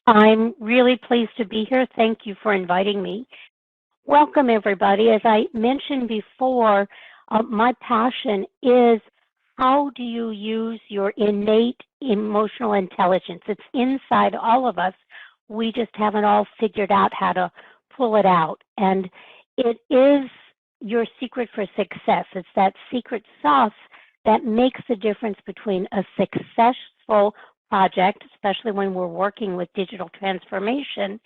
I'm really pleased to be here. Thank you for inviting me. Welcome, everybody. As I mentioned before, my passion is how do you use your innate emotional intelligence? It's inside all of us. We just haven't all figured out how to pull it out. And it is your secret for success. It's that secret sauce that makes the difference between a successful project, especially when we're working with digital transformation,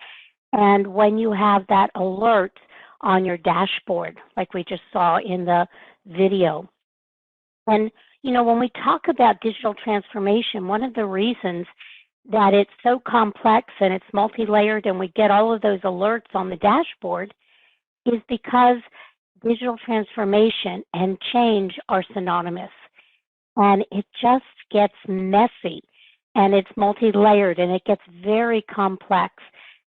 and when you have that alert on your dashboard, like we just saw in the video. And, when we talk about digital transformation, one of the reasons that it's so complex and it's multi-layered and we get all of those alerts on the dashboard is because digital transformation and change are synonymous. And it just gets messy and it's multi-layered and it gets very complex.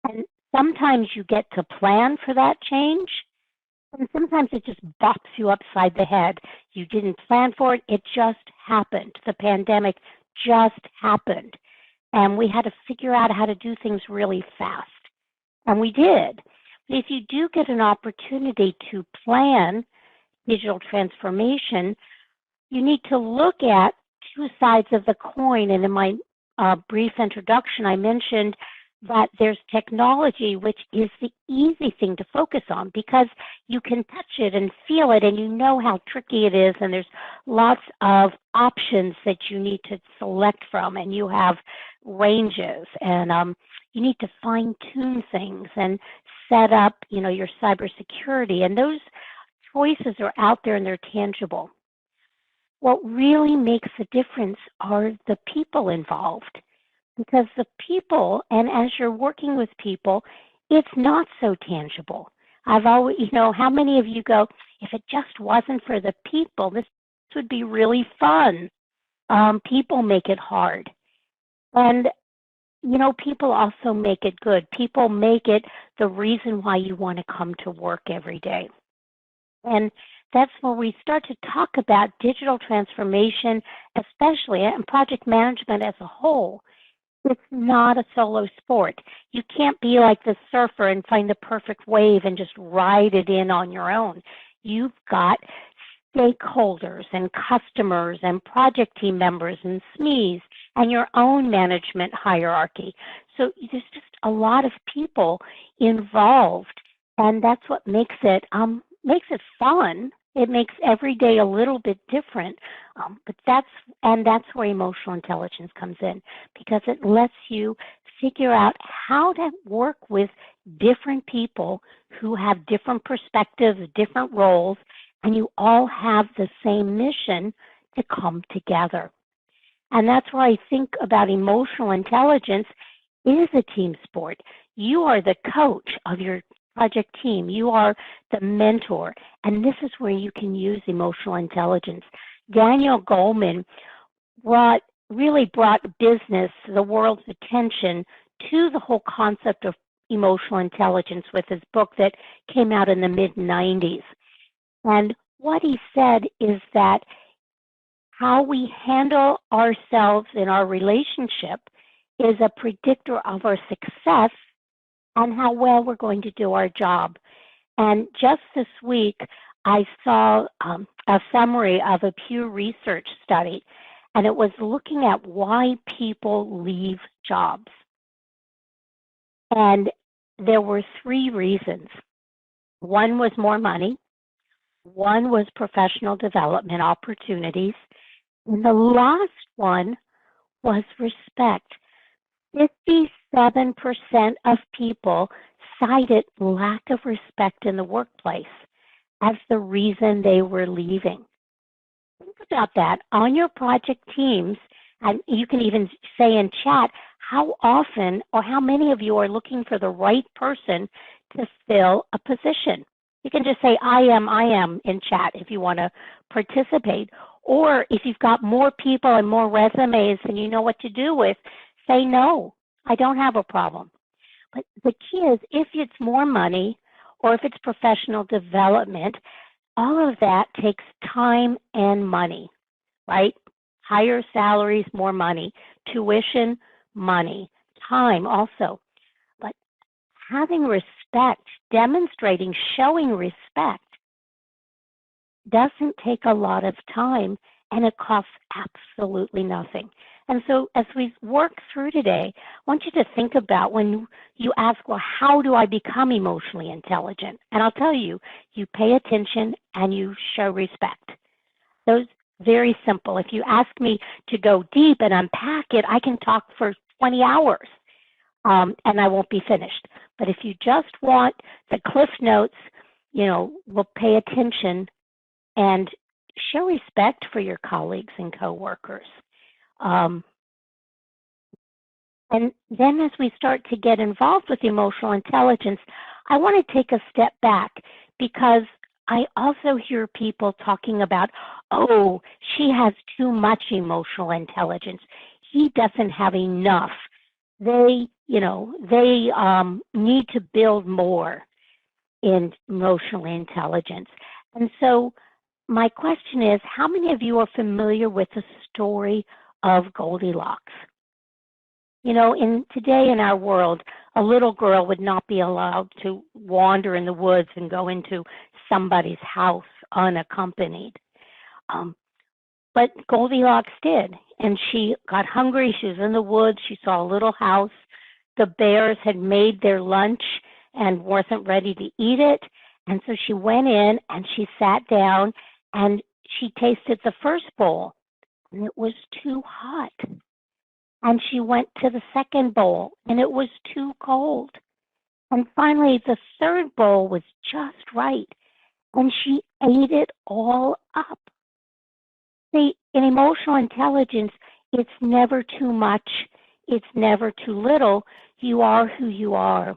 And sometimes you get to plan for that change, and sometimes it just bops you upside the head. You didn't plan for it, it just happened. The pandemic just happened. And we had to figure out how to do things really fast. And we did. But if you do get an opportunity to plan digital transformation, you need to look at two sides of the coin. And in my brief introduction, I mentioned that there's technology, which is the easy thing to focus on because you can touch it and feel it and you know how tricky it is, and there's lots of options that you need to select from, and you have ranges, and you need to fine-tune things and set up, your cybersecurity, and those choices are out there and they're tangible. What really makes a difference are the people involved. Because the people, and as you're working with people, it's not so tangible. I've always, how many of you go, if it just wasn't for the people, this would be really fun. People make it hard. And, people also make it good. People make it the reason why you want to come to work every day. And that's where we start to talk about digital transformation, especially, and project management as a whole. It's not a solo sport. You can't be like the surfer and find the perfect wave and just ride it in on your own. You've got stakeholders and customers and project team members and SMEs and your own management hierarchy. So there's just a lot of people involved, and that's what makes it fun. It makes every day a little bit different, but that's where emotional intelligence comes in, because it lets you figure out how to work with different people who have different perspectives, different roles, and you all have the same mission to come together. And that's where I think about emotional intelligence is a team sport. You are the coach of your project team. You are the mentor, and this is where you can use emotional intelligence. Daniel Goleman really brought business, the world's attention to the whole concept of emotional intelligence with his book that came out in the mid-90s. And what he said is that how we handle ourselves in our relationship is a predictor of our success and how well we're going to do our job. And just this week, I saw a summary of a Pew Research study, and it was looking at why people leave jobs. And there were three reasons. One was more money, one was professional development opportunities, and the last one was respect. 57% of people cited lack of respect in the workplace as the reason they were leaving. Think about that. On your project teams, and you can even say in chat, how often or how many of you are looking for the right person to fill a position? You can just say, I am in chat if you want to participate. Or if you've got more people and more resumes than you know what to do with, say no, I don't have a problem. But the key is if it's more money or if it's professional development, all of that takes time and money, right? Higher salaries, more money. Tuition, money. time also. But having respect, demonstrating, showing respect doesn't take a lot of time, and it costs absolutely nothing. And so as we work through today, I want you to think about when you ask, well, how do I become emotionally intelligent? And I'll tell you, you pay attention and you show respect. Those very simple. If you ask me to go deep and unpack it, I can talk for 20 hours and I won't be finished. But if you just want the cliff notes, we'll pay attention and show respect for your colleagues and coworkers. And then as we start to get involved with emotional intelligence, I want to take a step back because I also hear people talking about, oh, she has too much emotional intelligence. He doesn't have enough. They need to build more in emotional intelligence. And so my question is, how many of you are familiar with the story of Goldilocks? Today in our world, a little girl would not be allowed to wander in the woods and go into somebody's house unaccompanied. But Goldilocks did, and she got hungry. She was in the woods. She saw a little house. The bears had made their lunch and wasn't ready to eat it. And so she went in and she sat down and she tasted the first bowl, and it was too hot. And she went to the second bowl, and it was too cold. And finally, the third bowl was just right, and she ate it all up. See, in emotional intelligence, it's never too much. It's never too little. You are who you are.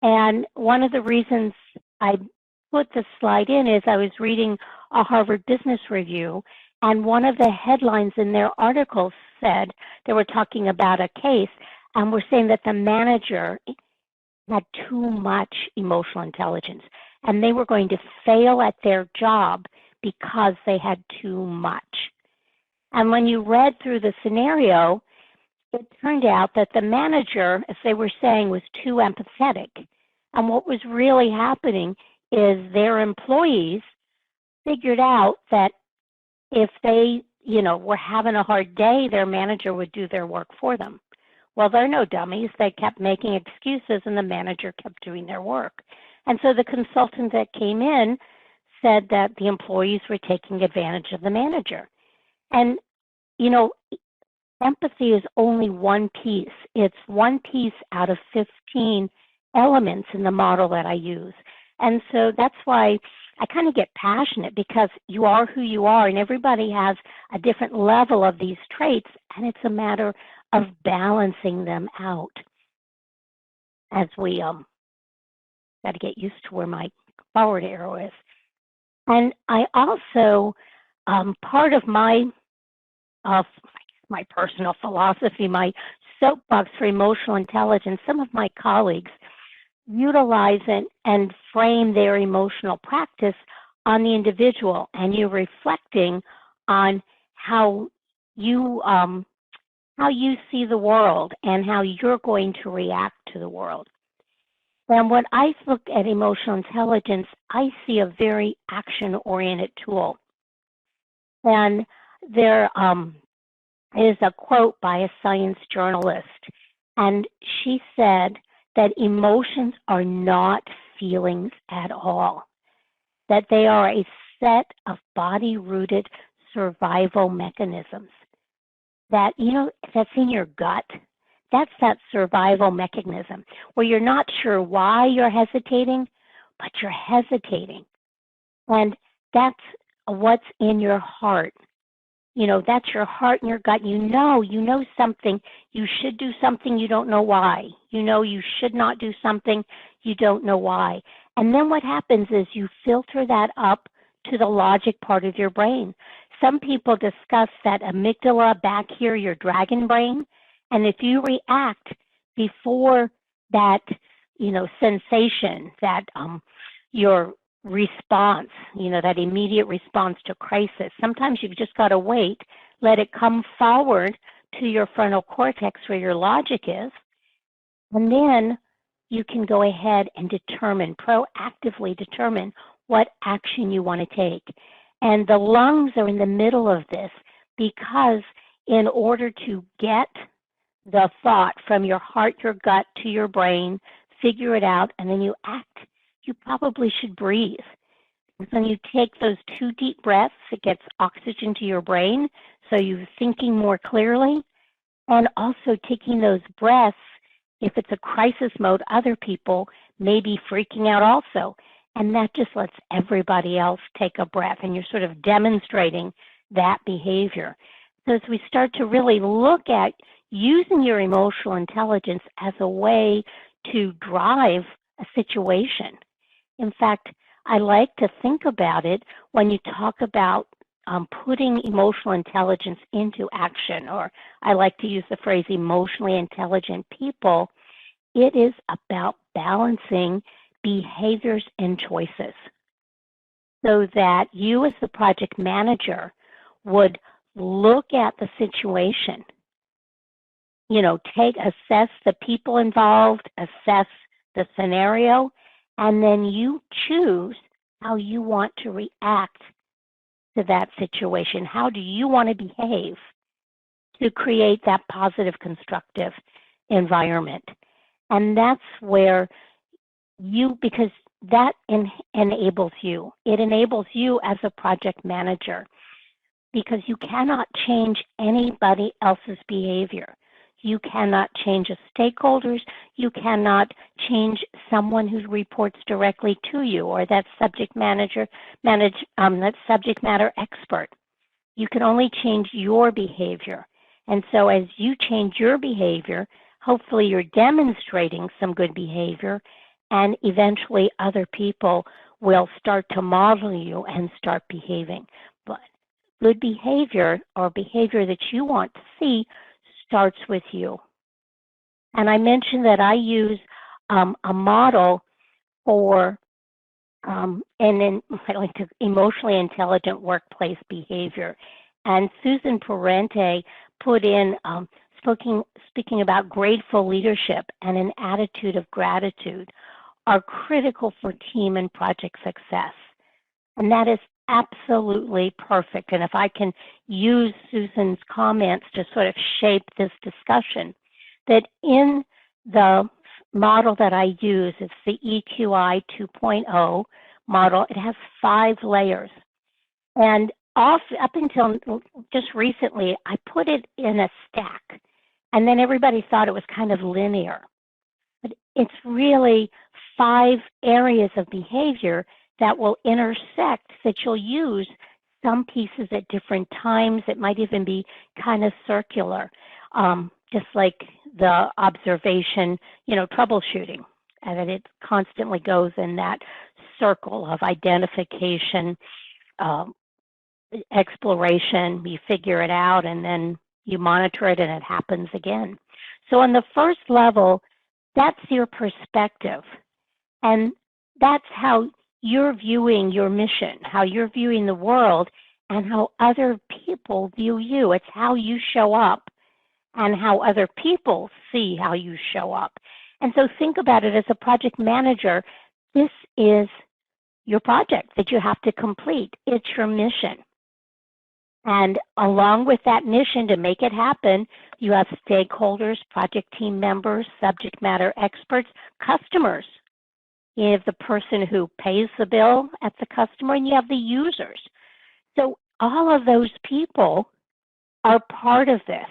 And one of the reasons I put this slide in is I was reading a Harvard Business Review, and one of the headlines in their article said they were talking about a case and were saying that the manager had too much emotional intelligence and they were going to fail at their job because they had too much. And when you read through the scenario, it turned out that the manager, as they were saying, was too empathetic. And what was really happening is their employees figured out that if they, were having a hard day, their manager would do their work for them. Well, they're no dummies. They kept making excuses and the manager kept doing their work. And so the consultant that came in said that the employees were taking advantage of the manager. And, empathy is only one piece. It's one piece out of 15 elements in the model that I use. And so that's why I kind of get passionate, because you are who you are and everybody has a different level of these traits, and it's a matter of balancing them out as we got to get used to where my forward arrow is. And I also, part of my personal philosophy, my soapbox for emotional intelligence, some of my colleagues utilize it and frame their emotional practice on the individual, and you're reflecting on how you see the world and how you're going to react to the world. And when I look at emotional intelligence, I see a very action-oriented tool. And there is a quote by a science journalist, and she said that emotions are not feelings at all, that they are a set of body-rooted survival mechanisms that, that's in your gut. That's that survival mechanism where you're not sure why you're hesitating, but you're hesitating. And that's what's in your heart. That's your heart and your gut. You know something. You should do something, you don't know why. You should not do something, you don't know why. And then what happens is you filter that up to the logic part of your brain. Some people discuss that amygdala back here, your dragon brain. And if you react before that, sensation, that your response, that immediate response to crisis, sometimes you've just got to wait, let it come forward to your frontal cortex where your logic is, And then you can go ahead and proactively determine what action you want to take. And the lungs are in the middle of this because in order to get the thought from your heart, your gut to your brain, figure it out, and then you act, you probably should breathe. When you take those 2 deep breaths, it gets oxygen to your brain, so you're thinking more clearly. And also taking those breaths, if it's a crisis mode, other people may be freaking out also. And that just lets everybody else take a breath, and you're sort of demonstrating that behavior. So as we start to really look at using your emotional intelligence as a way to drive a situation. In fact, I like to think about it when you talk about putting emotional intelligence into action, or I like to use the phrase emotionally intelligent people. It is about balancing behaviors and choices so that you as the project manager would look at the situation, assess the people involved, assess the scenario, and then you choose how you want to react to that situation. How do you want to behave to create that positive, constructive environment? And that's where because that enables you. It enables you as a project manager because you cannot change anybody else's behavior. You cannot change the stakeholders. You cannot change someone who reports directly to you or that subject matter expert. You can only change your behavior. And so as you change your behavior, hopefully you're demonstrating some good behavior, and eventually other people will start to model you and start behaving. But good behavior, or behavior that you want to see, starts with you. And I mentioned that I use a model for emotionally intelligent workplace behavior. And Susan Parente put in speaking about grateful leadership and an attitude of gratitude are critical for team and project success. And that is absolutely perfect. And if I can use Susan's comments to sort of shape this discussion, that in the model that I use, it's the EQI 2.0 model. It has 5 layers. And up until just recently, I put it in a stack. And then everybody thought it was kind of linear. But it's really 5 areas of behavior that will intersect, that you'll use some pieces at different times. It might even be kind of circular, just like the observation, troubleshooting, and that it constantly goes in that circle of identification, exploration. You figure it out, and then you monitor it, and it happens again. So on the first level, that's your perspective. And that's how you're viewing your mission, how you're viewing the world, and how other people view you. It's how you show up and how other people see how you show up. And so think about it as a project manager. This is your project that you have to complete. It's your mission. And along with that mission to make it happen, you have stakeholders, project team members, subject matter experts, customers. You have the person who pays the bill at the customer, and you have the users. So all of those people are part of this,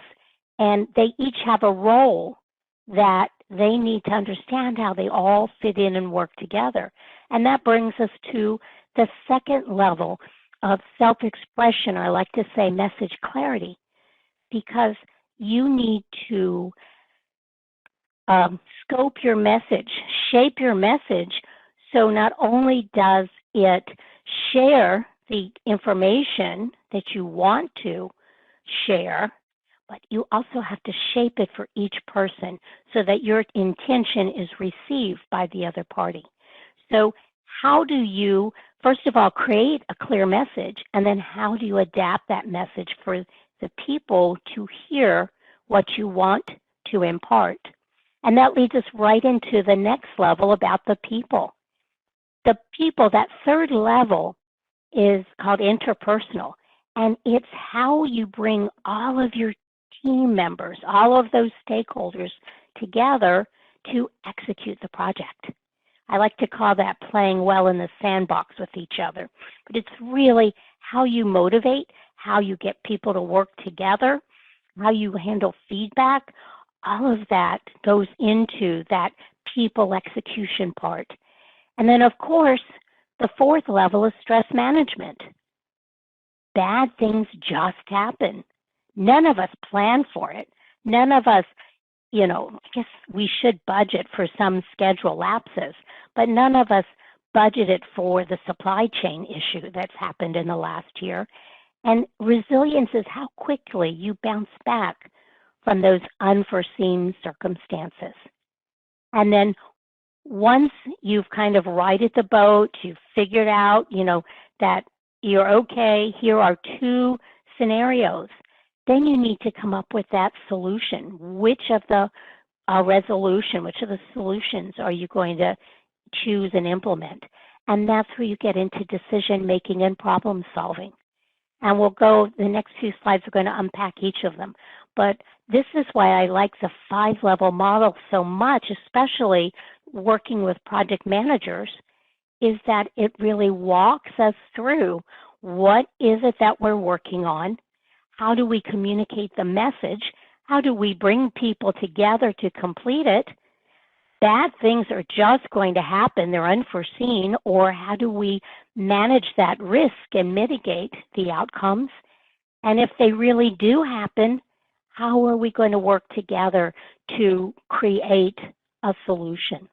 and they each have a role that they need to understand how they all fit in and work together. And that brings us to the second level of self-expression. I like to say message clarity, because you need to scope your message, shape your message, so not only does it share the information that you want to share, but you also have to shape it for each person so that your intention is received by the other party. So how do you, first of all, create a clear message, and then how do you adapt that message for the people to hear what you want to impart? And that leads us right into the next level about the people. The people, that third level, is called interpersonal. And it's how you bring all of your team members, all of those stakeholders together to execute the project. I like to call that playing well in the sandbox with each other. But it's really how you motivate, how you get people to work together, how you handle feedback. All of that goes into that people execution part. And then, of course, the fourth level is stress management. Bad things just happen. None of us plan for it. None of us, I guess we should budget for some schedule lapses, but none of us budgeted for the supply chain issue that's happened in the last year. And resilience is how quickly you bounce back from those unforeseen circumstances. And then once you've kind of righted the boat, you've figured out, that you're okay, here are two scenarios, then you need to come up with that solution. Which of the which of the solutions are you going to choose and implement? And that's where you get into decision making and problem solving. And the next few slides are going to unpack each of them. But this is why I like the 5-level model so much, especially working with project managers, is that it really walks us through what is it that we're working on, how do we communicate the message, how do we bring people together to complete it. Bad things are just going to happen, they're unforeseen, or how do we manage that risk and mitigate the outcomes? And if they really do happen, how are we going to work together to create a solution?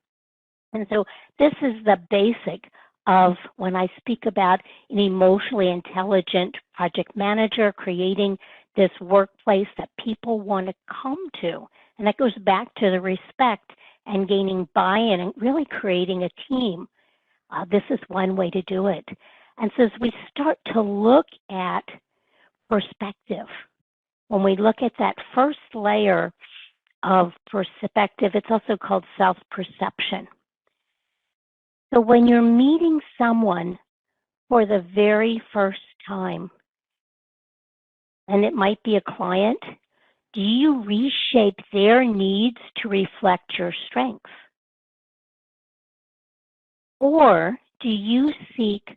And so this is the basic of when I speak about an emotionally intelligent project manager creating this workplace that people want to come to. And that goes back to the respect and gaining buy-in and really creating a team. This is one way to do it. And so as we start to look at perspective, when we look at that first layer of perspective, it's also called self-perception. So when you're meeting someone for the very first time, and it might be a client, do you reshape their needs to reflect your strengths? Or do you seek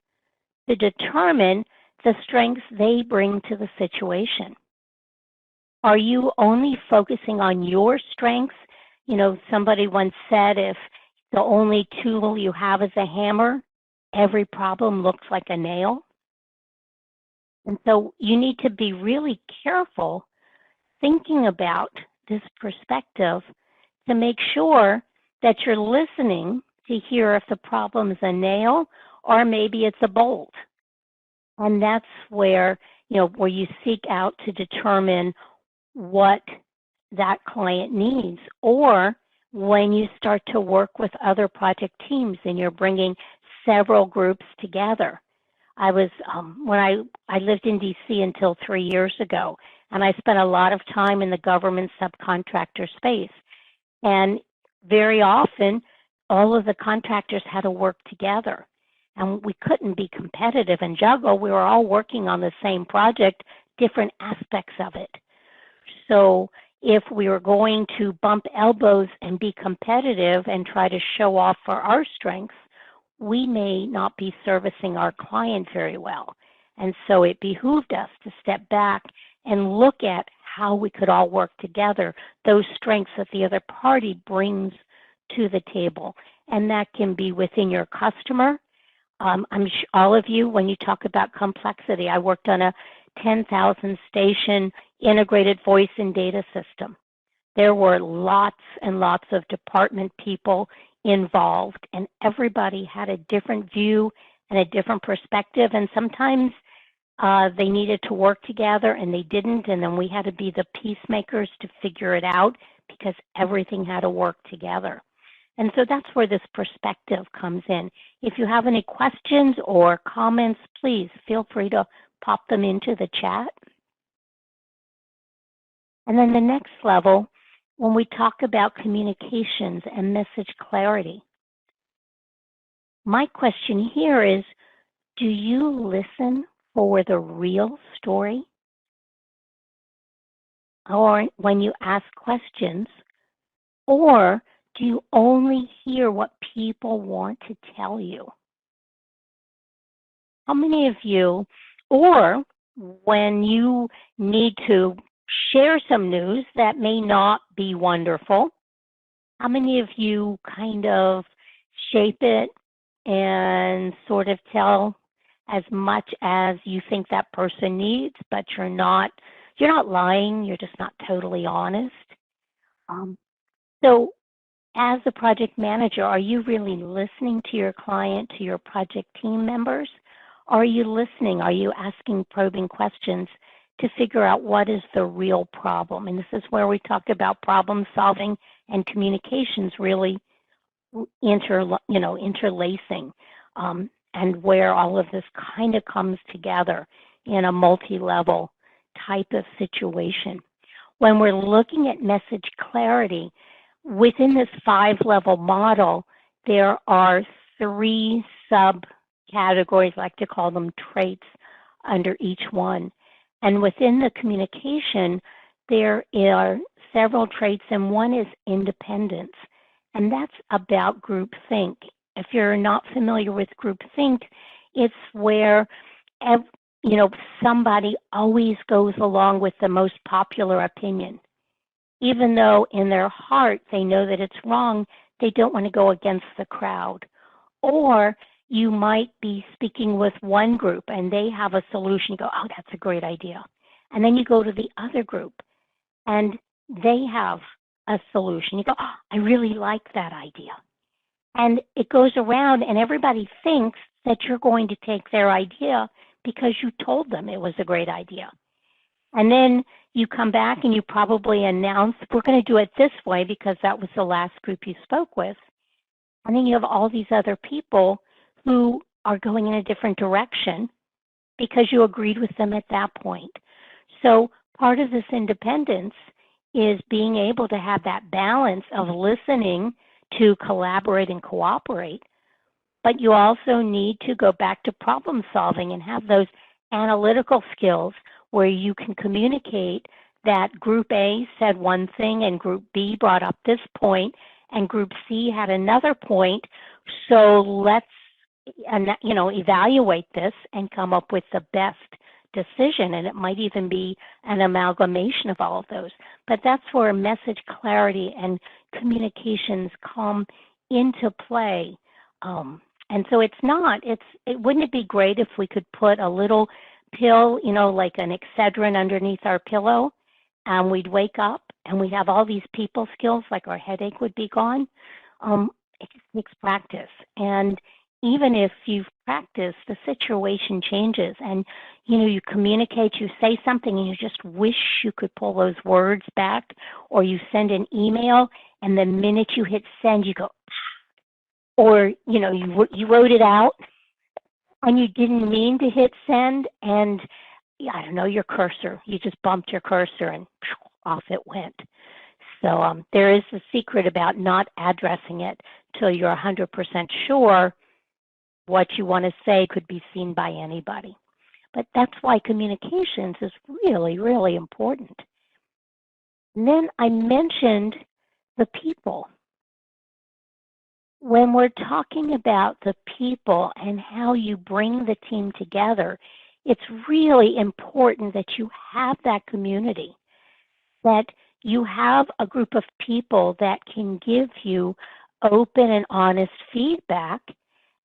to determine the strengths they bring to the situation? Are you only focusing on your strengths? Somebody once said, if the only tool you have is a hammer, every problem looks like a nail. And so you need to be really careful thinking about this perspective to make sure that you're listening to hear if the problem is a nail or maybe it's a bolt. And that's where you seek out to determine what that client needs. Or when you start to work with other project teams and you're bringing several groups together. I was, when I lived in DC until 3 years ago, and I spent a lot of time in the government subcontractor space. And very often, all of the contractors had to work together. And we couldn't be competitive and juggle. We were all working on the same project, different aspects of it. So if we were going to bump elbows and be competitive and try to show off for our strengths, we may not be servicing our client very well. And so it behooved us to step back and look at how we could all work together, those strengths that the other party brings to the table. And that can be within your customer. I'm sure all of you, when you talk about complexity, I worked on a 10,000 station integrated voice and data system. There were lots and lots of department people involved, and everybody had a different view and a different perspective, and sometimes they needed to work together and they didn't, and then we had to be the peacemakers to figure it out because everything had to work together. And so that's where this perspective comes in. If you have any questions or comments, please feel free to pop them into the chat. And then the next level when we talk about communications and message clarity, my question here is, do you listen for the real story? Or when you ask questions, or do you only hear what people want to tell you? How many of you, or when you need to share some news that may not be wonderful, how many of you kind of shape it and sort of tell as much as you think that person needs, but you're not lying, you're just not totally honest? Um, so as a project manager, are you really listening to your client, to your project team members? Are you listening? Are you asking probing questions to figure out what is the real problem? And this is where we talk about problem solving and communications really interlacing, and where all of this kind of comes together in a multi-level type of situation. When we're looking at message clarity, within this 5-level model, there are 3 subcategories, I like to call them traits, under each one. And within the communication, there are several traits, and one is independence. And that's about groupthink. If you're not familiar with groupthink, it's where somebody always goes along with the most popular opinion. Even though in their heart they know that it's wrong, they don't want to go against the crowd. Or you might be speaking with one group and they have a solution. You go, oh, that's a great idea. And then you go to the other group and they have a solution. You go, oh, I really like that idea. And it goes around and everybody thinks that you're going to take their idea because you told them it was a great idea. And then you come back and you probably announce, we're going to do it this way because that was the last group you spoke with. And then you have all these other people who are going in a different direction because you agreed with them at that point. So part of this independence is being able to have that balance of listening to collaborate and cooperate, but you also need to go back to problem solving and have those analytical skills where you can communicate that group A said one thing and group B brought up this point and group C had another point. So let's evaluate this and come up with the best decision. And it might even be an amalgamation of all of those. But that's where message clarity and communications come into play. And so wouldn't it be great if we could put a little pill, like an Excedrin underneath our pillow, and we'd wake up and we'd have all these people skills, like our headache would be gone? It just takes practice. And even if you've practiced, the situation changes and, you communicate, you say something and you just wish you could pull those words back, or you send an email and the minute you hit send, you go, or, you wrote it out and you didn't mean to hit send and, I don't know, you just bumped your cursor and off it went. So there is a secret about not addressing it till you're 100% sure what you want to say could be seen by anybody. But that's why communications is really, really important. And then I mentioned the people. When we're talking about the people and how you bring the team together, it's really important that you have that community, that you have a group of people that can give you open and honest feedback,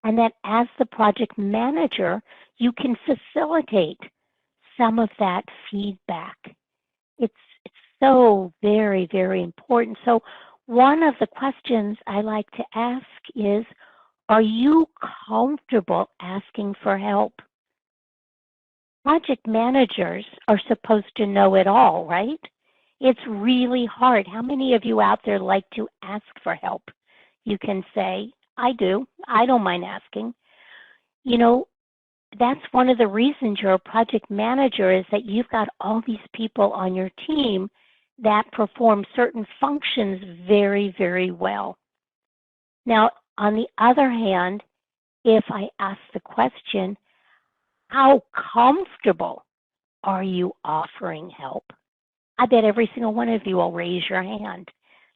and that as the project manager, you can facilitate some of that feedback. It's so very, very important. So one of the questions I like to ask is, are you comfortable asking for help? Project managers are supposed to know it all, right? It's really hard. How many of you out there like to ask for help? You can say, I do. I don't mind asking. That's one of the reasons you're a project manager, is that you've got all these people on your team that perform certain functions very, very well. Now, on the other hand, if I ask the question, how comfortable are you offering help? I bet every single one of you will raise your hand.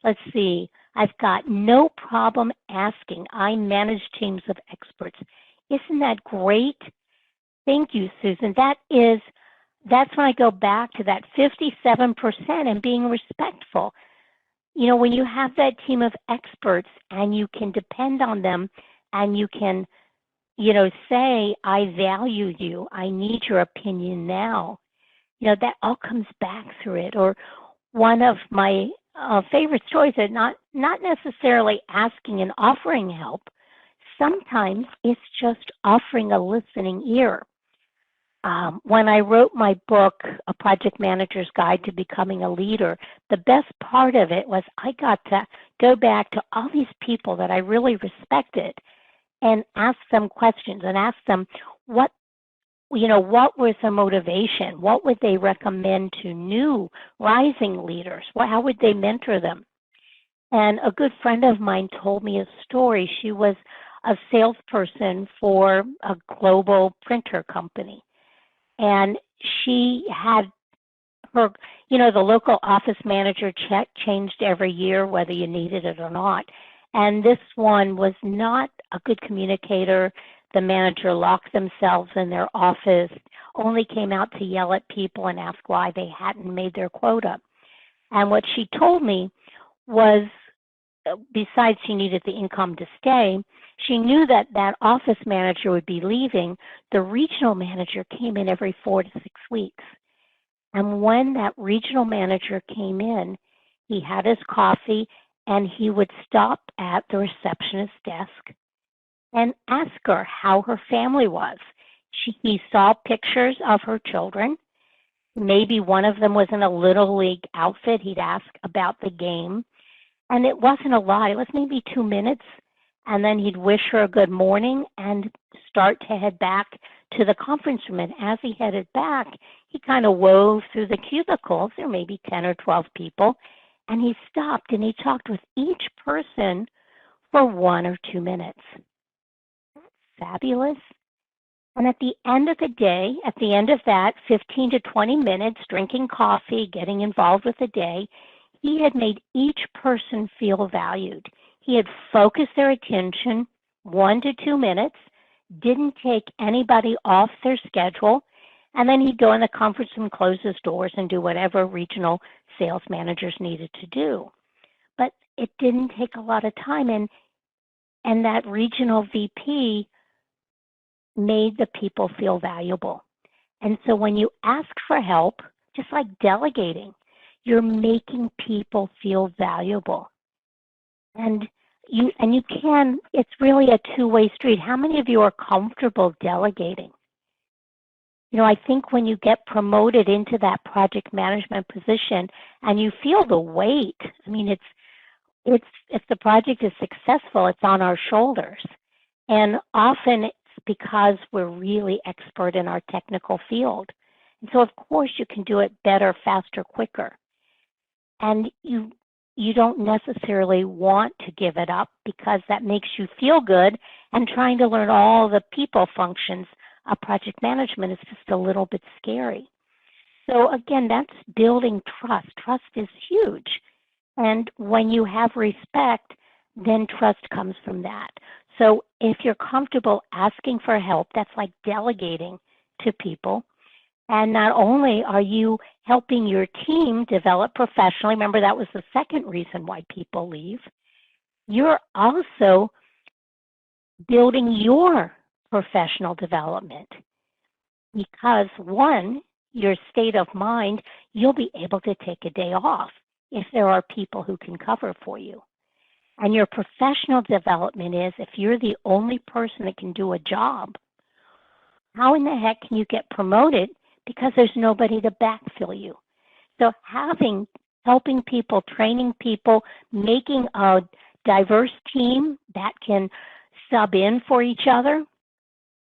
Let's see. I've got no problem asking. I manage teams of experts. Isn't that great? Thank you, Susan. That's when I go back to that 57% and being respectful. You know, when you have that team of experts and you can depend on them and you can, you know, say, I value you, I need your opinion now, you know, that all comes back through it. Or one of my favorite stories is not necessarily asking and offering help. Sometimes it's just offering a listening ear. When I wrote my book, A Project Manager's Guide to Becoming a Leader, the best part of it was I got to go back to all these people that I really respected and ask them questions and ask them what was their motivation? What would they recommend to new rising leaders? How would they mentor them? And a good friend of mine told me a story. She was a salesperson for a global printer company. And she had her, you know, the local office manager check changed every year, whether you needed it or not. And this one was not a good communicator. The manager locked themselves in their office, only came out to yell at people and ask why they hadn't made their quota. And what she told me was, besides she needed the income to stay, she knew that that office manager would be leaving. The regional manager came in every 4 to 6 weeks. And when that regional manager came in, he had his coffee and he would stop at the receptionist's desk and ask her how her family was. He saw pictures of her children. Maybe one of them was in a little league outfit. He'd ask about the game. And it wasn't a lot. It was maybe 2 minutes. And then he'd wish her a good morning and start to head back to the conference room. And as he headed back, he kind of wove through the cubicles. There may be 10 or 12 people. And he stopped and he talked with each person for 1 or 2 minutes. Fabulous. And at the end of the day, at the end of that 15 to 20 minutes, drinking coffee, getting involved with the day, he had made each person feel valued. He had focused their attention 1 to 2 minutes, didn't take anybody off their schedule, and then he'd go in the conference room, close his doors, and do whatever regional sales managers needed to do. But it didn't take a lot of time, and that regional VP made the people feel valuable. And so when you ask for help, just like delegating, you're making people feel valuable. And you can, it's really a two-way street. How many of you are comfortable delegating? You know, I think when you get promoted into that project management position and you feel the weight, I mean, it's if the project is successful, it's on our shoulders. And often it's because we're really expert in our technical field. And so of course you can do it better, faster, quicker. And you don't necessarily want to give it up because that makes you feel good, and trying to learn all the people functions of project management is just a little bit scary. So again, that's building trust. Trust is huge. And when you have respect, then trust comes from that. So if you're comfortable asking for help, that's like delegating to people. And not only are you helping your team develop professionally, remember that was the second reason why people leave, you're also building your professional development. Because one, your state of mind, you'll be able to take a day off if there are people who can cover for you. And your professional development is if you're the only person that can do a job, how in the heck can you get promoted? Because there's nobody to backfill you. So helping people, training people, making a diverse team that can sub in for each other,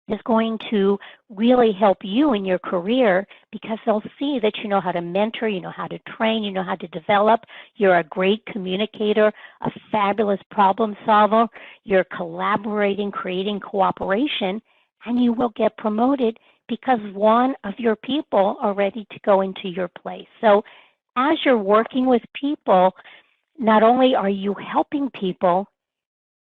is going to really help you in your career because they'll see that you know how to mentor, you know how to train, you know how to develop, you're a great communicator, a fabulous problem solver, you're collaborating, creating cooperation, and you will get promoted because one of your people are ready to go into your place. So as you're working with people, not only are you helping people,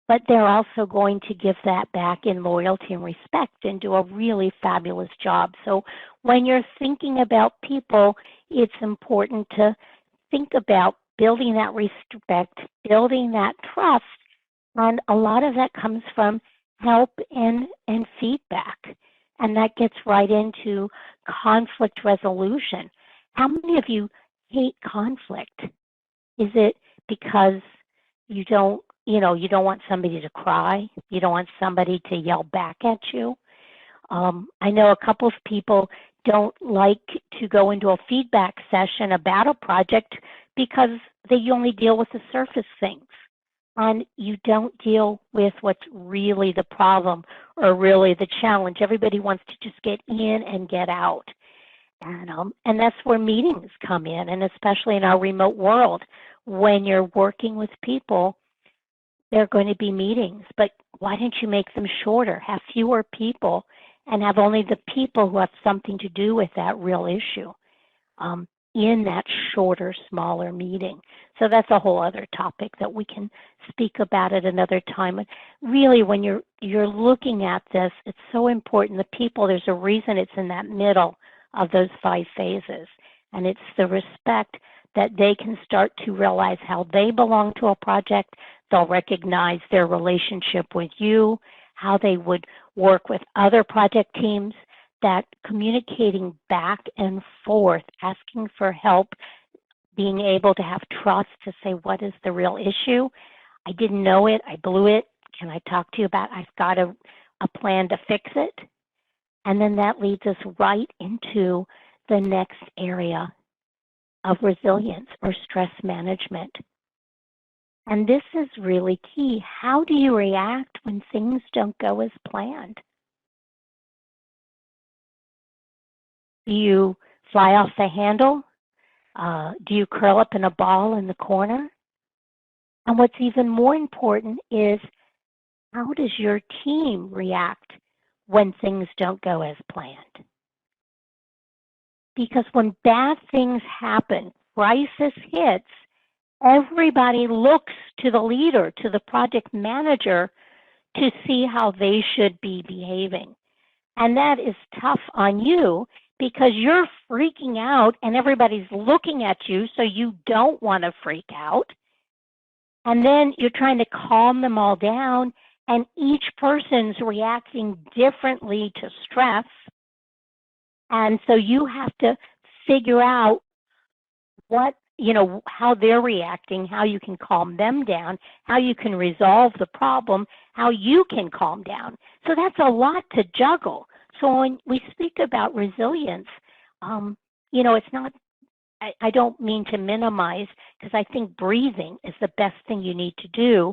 but they're also going to give that back in loyalty and respect and do a really fabulous job. So when you're thinking about people, it's important to think about building that respect, building that trust, and a lot of that comes from help and feedback. And that gets right into conflict resolution. How many of you hate conflict? Is it because you don't want somebody to cry? You don't want somebody to yell back at you? I know a couple of people don't like to go into a feedback session about a project because they only deal with the surface things. And you don't deal with what's really the problem or really the challenge. Everybody wants to just get in and get out. And that's where meetings come in, and especially in our remote world, when you're working with people, there are going to be meetings, but why don't you make them shorter, have fewer people, and have only the people who have something to do with that real issue in that shorter, smaller meeting. So that's a whole other topic that we can speak about at another time. But really, when you're looking at this, it's so important. The people, there's a reason it's in that middle of those 5 phases, and it's the respect that they can start to realize how they belong to a project. They'll recognize their relationship with you, how they would work with other project teams, that communicating back and forth, asking for help, being able to have trust to say, what is the real issue? I didn't know it. I blew it. Can I talk to you about it? I've got a plan to fix it. And then that leads us right into the next area of resilience or stress management. And this is really key. How do you react when things don't go as planned? Do you fly off the handle? Do you curl up in a ball in the corner? And what's even more important is, how does your team react when things don't go as planned? Because when bad things happen, crisis hits, everybody looks to the leader, to the project manager, to see how they should be behaving. And that is tough on you because you're freaking out and everybody's looking at you, so you don't want to freak out. And then you're trying to calm them all down, and each person's reacting differently to stress. And so you have to figure out how they're reacting, how you can calm them down, how you can resolve the problem, how you can calm down. So that's a lot to juggle. So when we speak about resilience, it's not, I don't mean to minimize, because I think breathing is the best thing you need to do.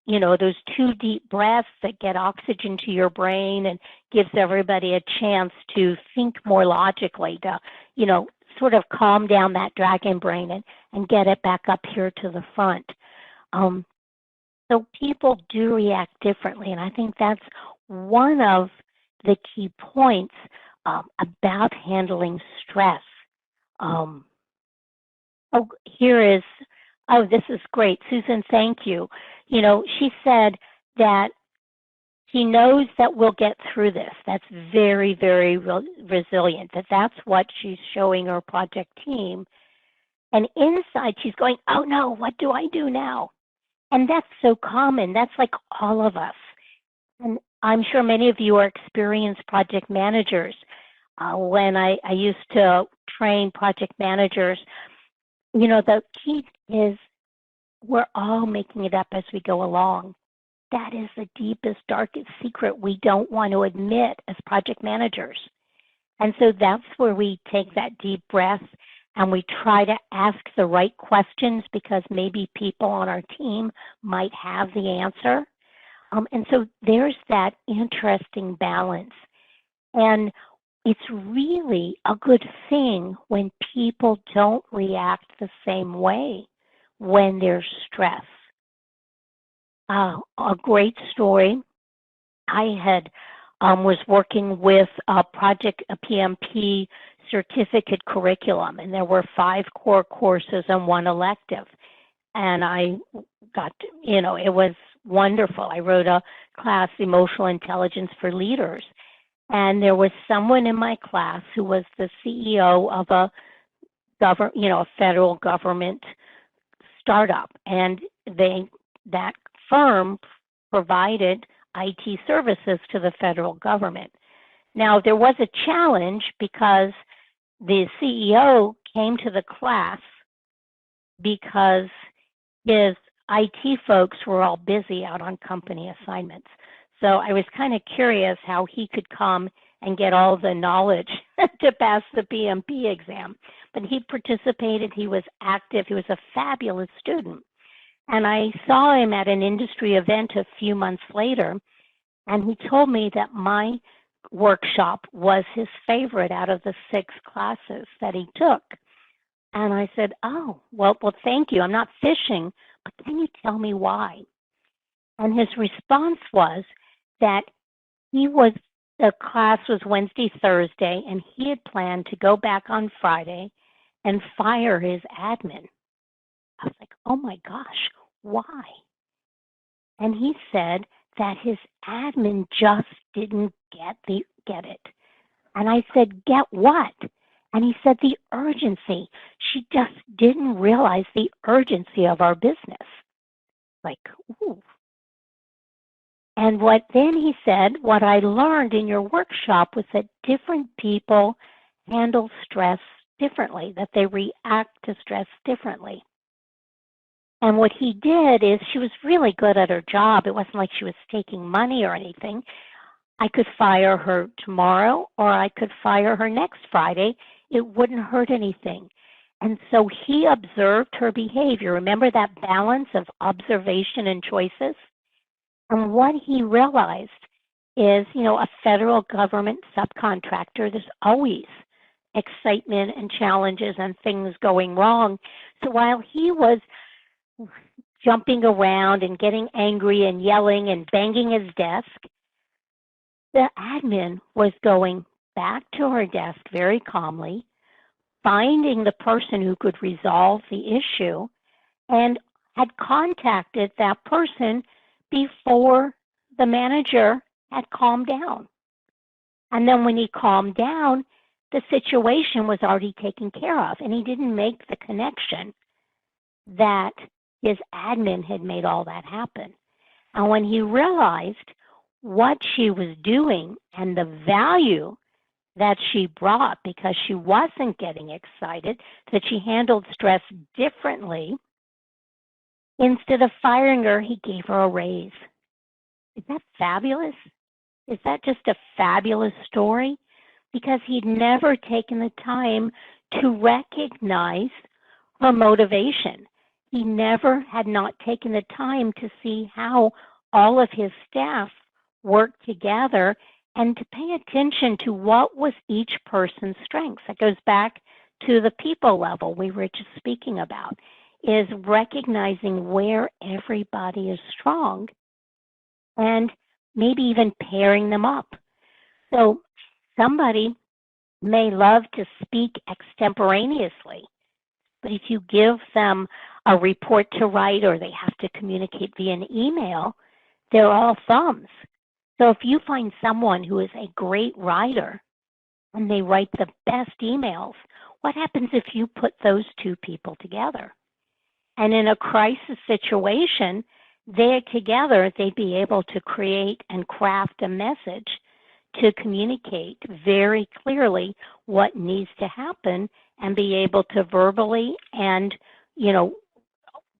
Those 2 deep breaths that get oxygen to your brain and gives everybody a chance to think more logically, to, sort of calm down that dragon brain and get it back up here to the front. So people do react differently, and I think that's one of the key points about handling stress. This is great. Susan, thank you. She said that she knows that we'll get through this. That's very, very resilient. That's what she's showing her project team. And inside she's going, oh no, what do I do now? And that's so common. That's like all of us. And I'm sure many of you are experienced project managers. When I used to train project managers, the key is we're all making it up as we go along. That is the deepest, darkest secret we don't want to admit as project managers. And so that's where we take that deep breath and we try to ask the right questions, because maybe people on our team might have the answer. And so there's that interesting balance. And it's really a good thing when people don't react the same way when there's stress. A great story. I had was working with a project, a PMP certificate curriculum, and there were 5 core courses and 1 elective. And I got, it was wonderful. I wrote a class, Emotional Intelligence for Leaders. And there was someone in my class who was the CEO of a a federal government startup, and that firm provided IT services to the federal government. Now there was a challenge because the CEO came to the class because his IT folks were all busy out on company assignments. So I was kind of curious how he could come and get all the knowledge to pass the PMP exam. But he participated, he was active, he was a fabulous student. And I saw him at an industry event a few months later, and he told me that my workshop was his favorite out of the 6 classes that he took. And I said, oh, well, thank you. I'm not fishing, but can you tell me why? And his response was that the class was Wednesday, Thursday, and he had planned to go back on Friday and fire his admin. I was like, oh my gosh, why? And he said that his admin just didn't get it. And I said, get what? And he said, the urgency. She just didn't realize the urgency of our business. Like, ooh. And then he said, what I learned in your workshop was that different people handle stress differently, that they react to stress differently. And what he did is, she was really good at her job. It wasn't like she was taking money or anything. I could fire her tomorrow, or I could fire her next Friday. It wouldn't hurt anything. And so he observed her behavior. Remember that balance of observation and choices? And what he realized is, a federal government subcontractor, there's always excitement and challenges and things going wrong. So while he was jumping around and getting angry and yelling and banging his desk, the admin was going back to her desk very calmly, finding the person who could resolve the issue, and had contacted that person before the manager had calmed down. And then when he calmed down, the situation was already taken care of, and he didn't make the connection that his admin had made all that happen. And when he realized what she was doing and the value that she brought, because she wasn't getting excited, that she handled stress differently, instead of firing her, he gave her a raise. Is that fabulous? Is that just a fabulous story? Because he'd never taken the time to recognize her motivation. He never had not taken the time to see how all of his staff worked together and to pay attention to what was each person's strengths. That goes back to the people level we were just speaking about, is recognizing where everybody is strong and maybe even pairing them up. So somebody may love to speak extemporaneously, but if you give them a report to write or they have to communicate via an email, they're all thumbs. So if you find someone who is a great writer and they write the best emails, what happens if you put those 2 people together? And in a crisis situation, they'd be able to create and craft a message to communicate very clearly what needs to happen and be able to verbally and,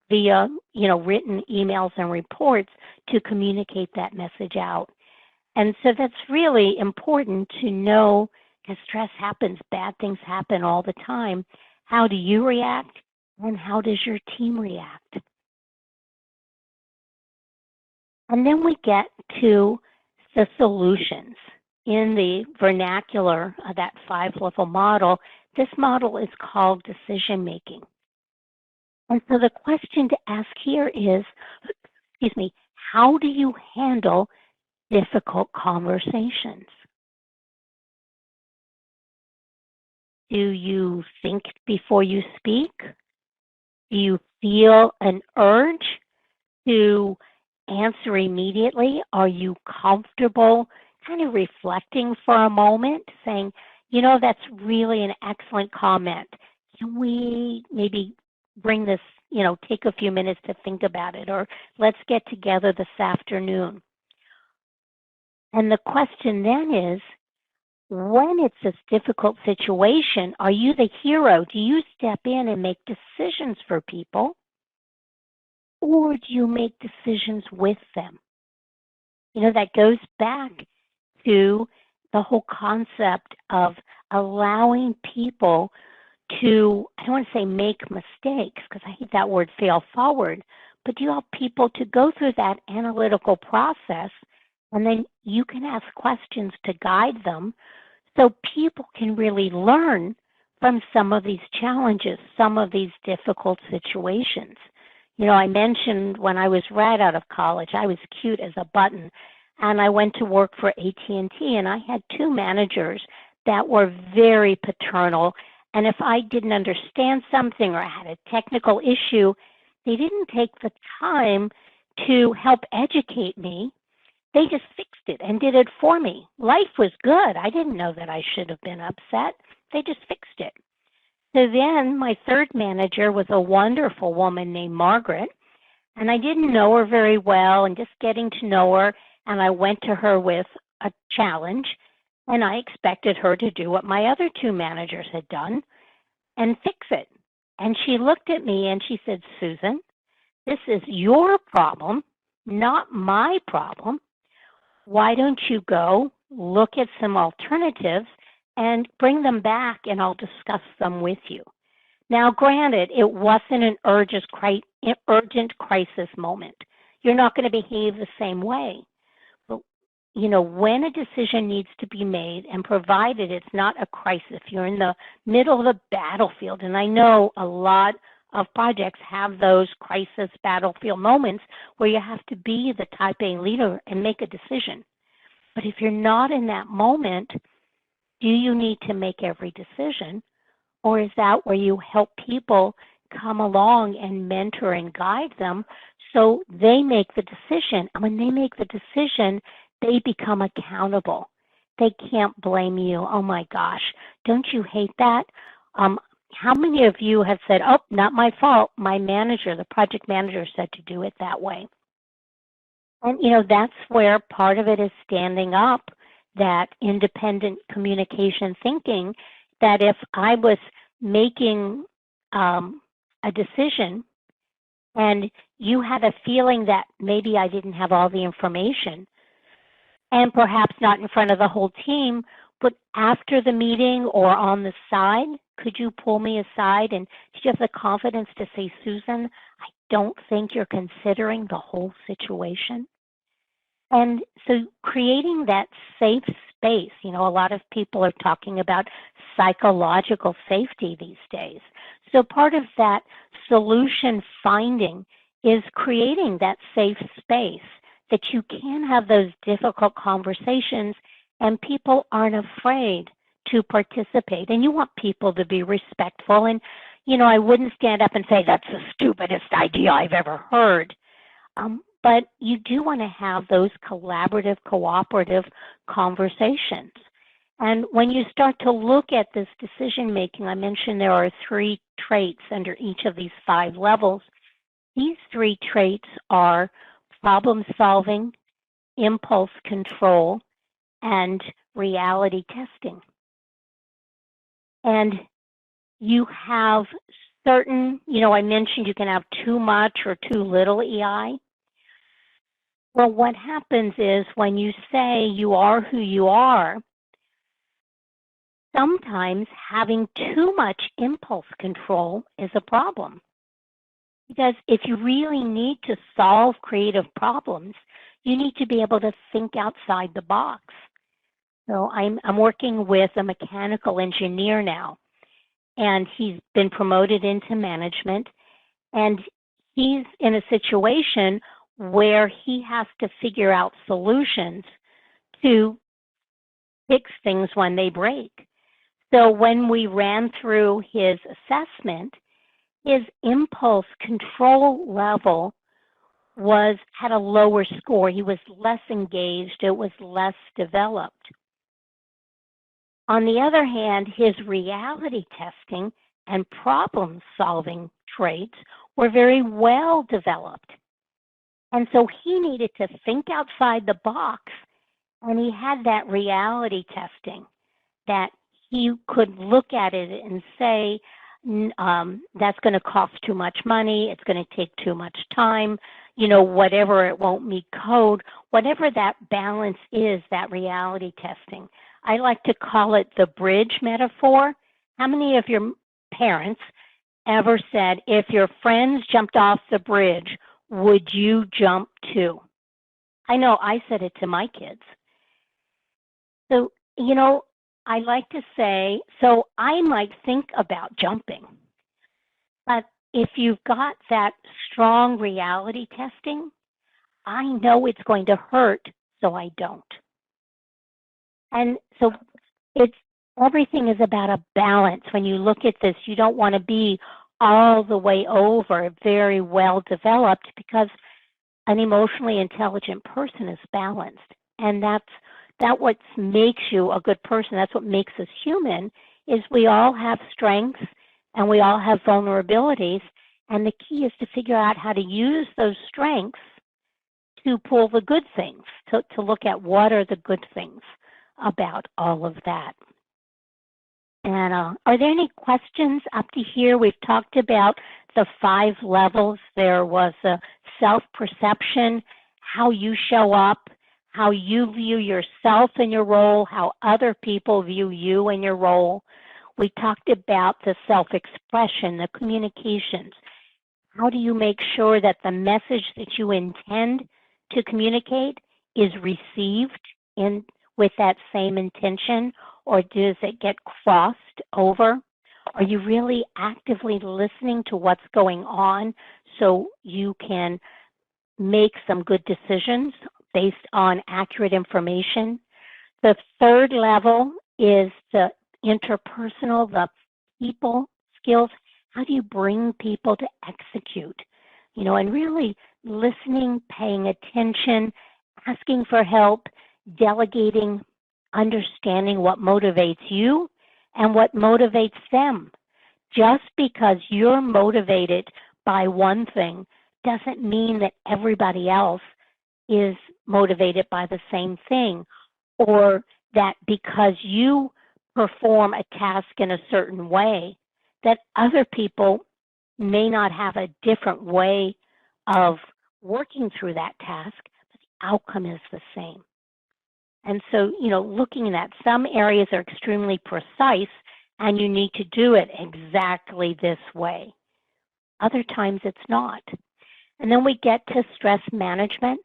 via, written emails and reports to communicate that message out. And so that's really important to know, because stress happens, bad things happen all the time. How do you react, and how does your team react? And then we get to the solutions. In the vernacular of that 5-level model, this model is called decision making. And so the question to ask here is, excuse me, how do you handle difficult conversations? Do you think before you speak? Do you feel an urge to answer immediately? Are you comfortable kind of reflecting for a moment, saying, that's really an excellent comment. Can we maybe bring this, take a few minutes to think about it, or let's get together this afternoon? And the question then is, when it's this difficult situation, are you the hero? Do you step in and make decisions for people? Or do you make decisions with them? That goes back to the whole concept of allowing people to, I don't want to say make mistakes, because I hate that word fail forward, but you have people to go through that analytical process, and then you can ask questions to guide them so people can really learn from some of these challenges, some of these difficult situations. I mentioned when I was right out of college, I was cute as a button, and I went to work for AT&T, and I had 2 managers that were very paternal, and if I didn't understand something or I had a technical issue, they didn't take the time to help educate me. They just fixed it and did it for me. Life was good. I didn't know that I should have been upset. They just fixed it. So then my 3rd manager was a wonderful woman named Margaret, and I didn't know her very well, and just getting to know her, and I went to her with a challenge, and I expected her to do what my other 2 managers had done and fix it. And she looked at me and she said, "Susan, this is your problem, not my problem. Why don't you go look at some alternatives and bring them back, and I'll discuss them with you." Now, granted, it wasn't an urgent crisis moment. You're not going to behave the same way. But, when a decision needs to be made, and provided it's not a crisis, if you're in the middle of the battlefield, and I know a lot of projects have those crisis battlefield moments where you have to be the type A leader and make a decision. But if you're not in that moment, do you need to make every decision? Or is that where you help people come along and mentor and guide them so they make the decision? And when they make the decision, they become accountable. They can't blame you. Oh my gosh, don't you hate that? How many of you have said, "Oh, not my fault. My manager, the project manager, said to do it that way"? And, that's where part of it is standing up, that independent communication thinking, that if I was making a decision and you had a feeling that maybe I didn't have all the information, and perhaps not in front of the whole team, but after the meeting or on the side, could you pull me aside and did you have the confidence to say, "Susan, I don't think you're considering the whole situation"? And so creating that safe space, a lot of people are talking about psychological safety these days. So part of that solution finding is creating that safe space that you can have those difficult conversations and people aren't afraid to participate. And you want people to be respectful. And, I wouldn't stand up and say, "That's the stupidest idea I've ever heard." But you do want to have those collaborative, cooperative conversations. And when you start to look at this decision making, I mentioned there are 3 traits under each of these 5 levels. These 3 traits are problem solving, impulse control, and reality testing. And you have certain, I mentioned you can have too much or too little EI. Well, what happens is when you say you are who you are, sometimes having too much impulse control is a problem. Because if you really need to solve creative problems, you need to be able to think outside the box. So I'm working with a mechanical engineer now, and he's been promoted into management, and he's in a situation where he has to figure out solutions to fix things when they break. So when we ran through his assessment, his impulse control level had a lower score. He was less engaged. It was less developed. On the other hand, his reality testing and problem-solving traits were very well developed. And so he needed to think outside the box, and he had that reality testing that he could look at it and say, that's going to cost too much money, it's going to take too much time, whatever, it won't meet code, whatever that balance is, that reality testing. I like to call it the bridge metaphor. How many of your parents ever said, if your friends jumped off the bridge, would you jump too? I know I said it to my kids. So, I like to say, so I might think about jumping, but if you've got that strong reality testing, I know it's going to hurt, so I don't. And so everything is about a balance. When you look at this, you don't want to be all the way over, very well developed, because an emotionally intelligent person is balanced. And that's what makes you a good person. That's what makes us human, is we all have strengths and we all have vulnerabilities. And the key is to figure out how to use those strengths to pull the good things, to look at what are the good things about all of that. And are there any questions up to here? We've talked about the 5 levels. There was a self-perception, how you show up, how you view yourself in your role, how other people view you in your role. We talked about the self-expression, the communications. How do you make sure that the message that you intend to communicate is received with that same intention, or does it get crossed over? Are you really actively listening to what's going on so you can make some good decisions based on accurate information? The 3rd level is the interpersonal, the people skills. How do you bring people to execute? And really listening, paying attention, asking for help, delegating, understanding what motivates you and what motivates them. Just because you're motivated by one thing doesn't mean that everybody else is motivated by the same thing, or that because you perform a task in a certain way, that other people may not have a different way of working through that task, but the outcome is the same. And so, looking at some areas are extremely precise and you need to do it exactly this way. Other times it's not. And then we get to stress management.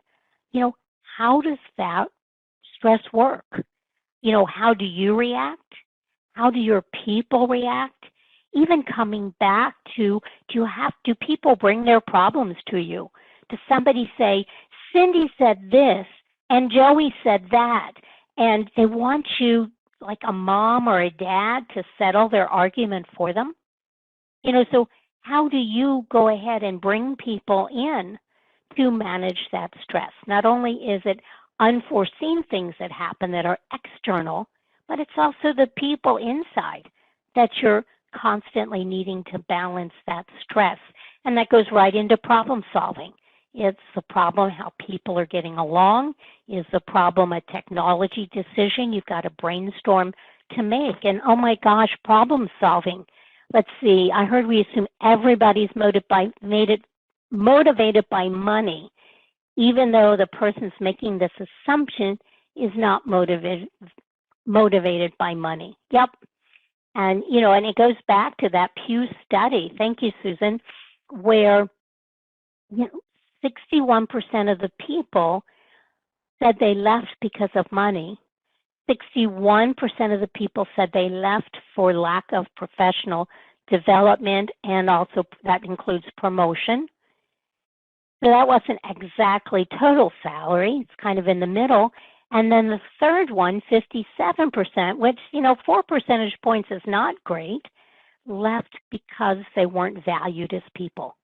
How does that stress work? How do you react? How do your people react? Even coming back to, do people bring their problems to you? Does somebody say, Cindy said this and Joey said that, and they want you, like a mom or a dad, to settle their argument for them? So how do you go ahead and bring people in to manage that stress? Not only is it unforeseen things that happen that are external, but it's also the people inside that you're constantly needing to balance that stress. And that goes right into problem solving. It's the problem how people are getting along. Is the problem a technology decision you've got to brainstorm to make? And oh my gosh, problem solving. Let's see, I heard we assume everybody's motivated by money, even though the person's making this assumption is not motivated by money. Yep. And, and it goes back to that Pew study, thank you, Susan, where 61% of the people said they left because of money. 61% of the people said they left for lack of professional development, and also that includes promotion. So that wasn't exactly total salary. It's kind of in the middle. And then the third one, 57%, which, 4 percentage points is not great, left because they weren't valued as people.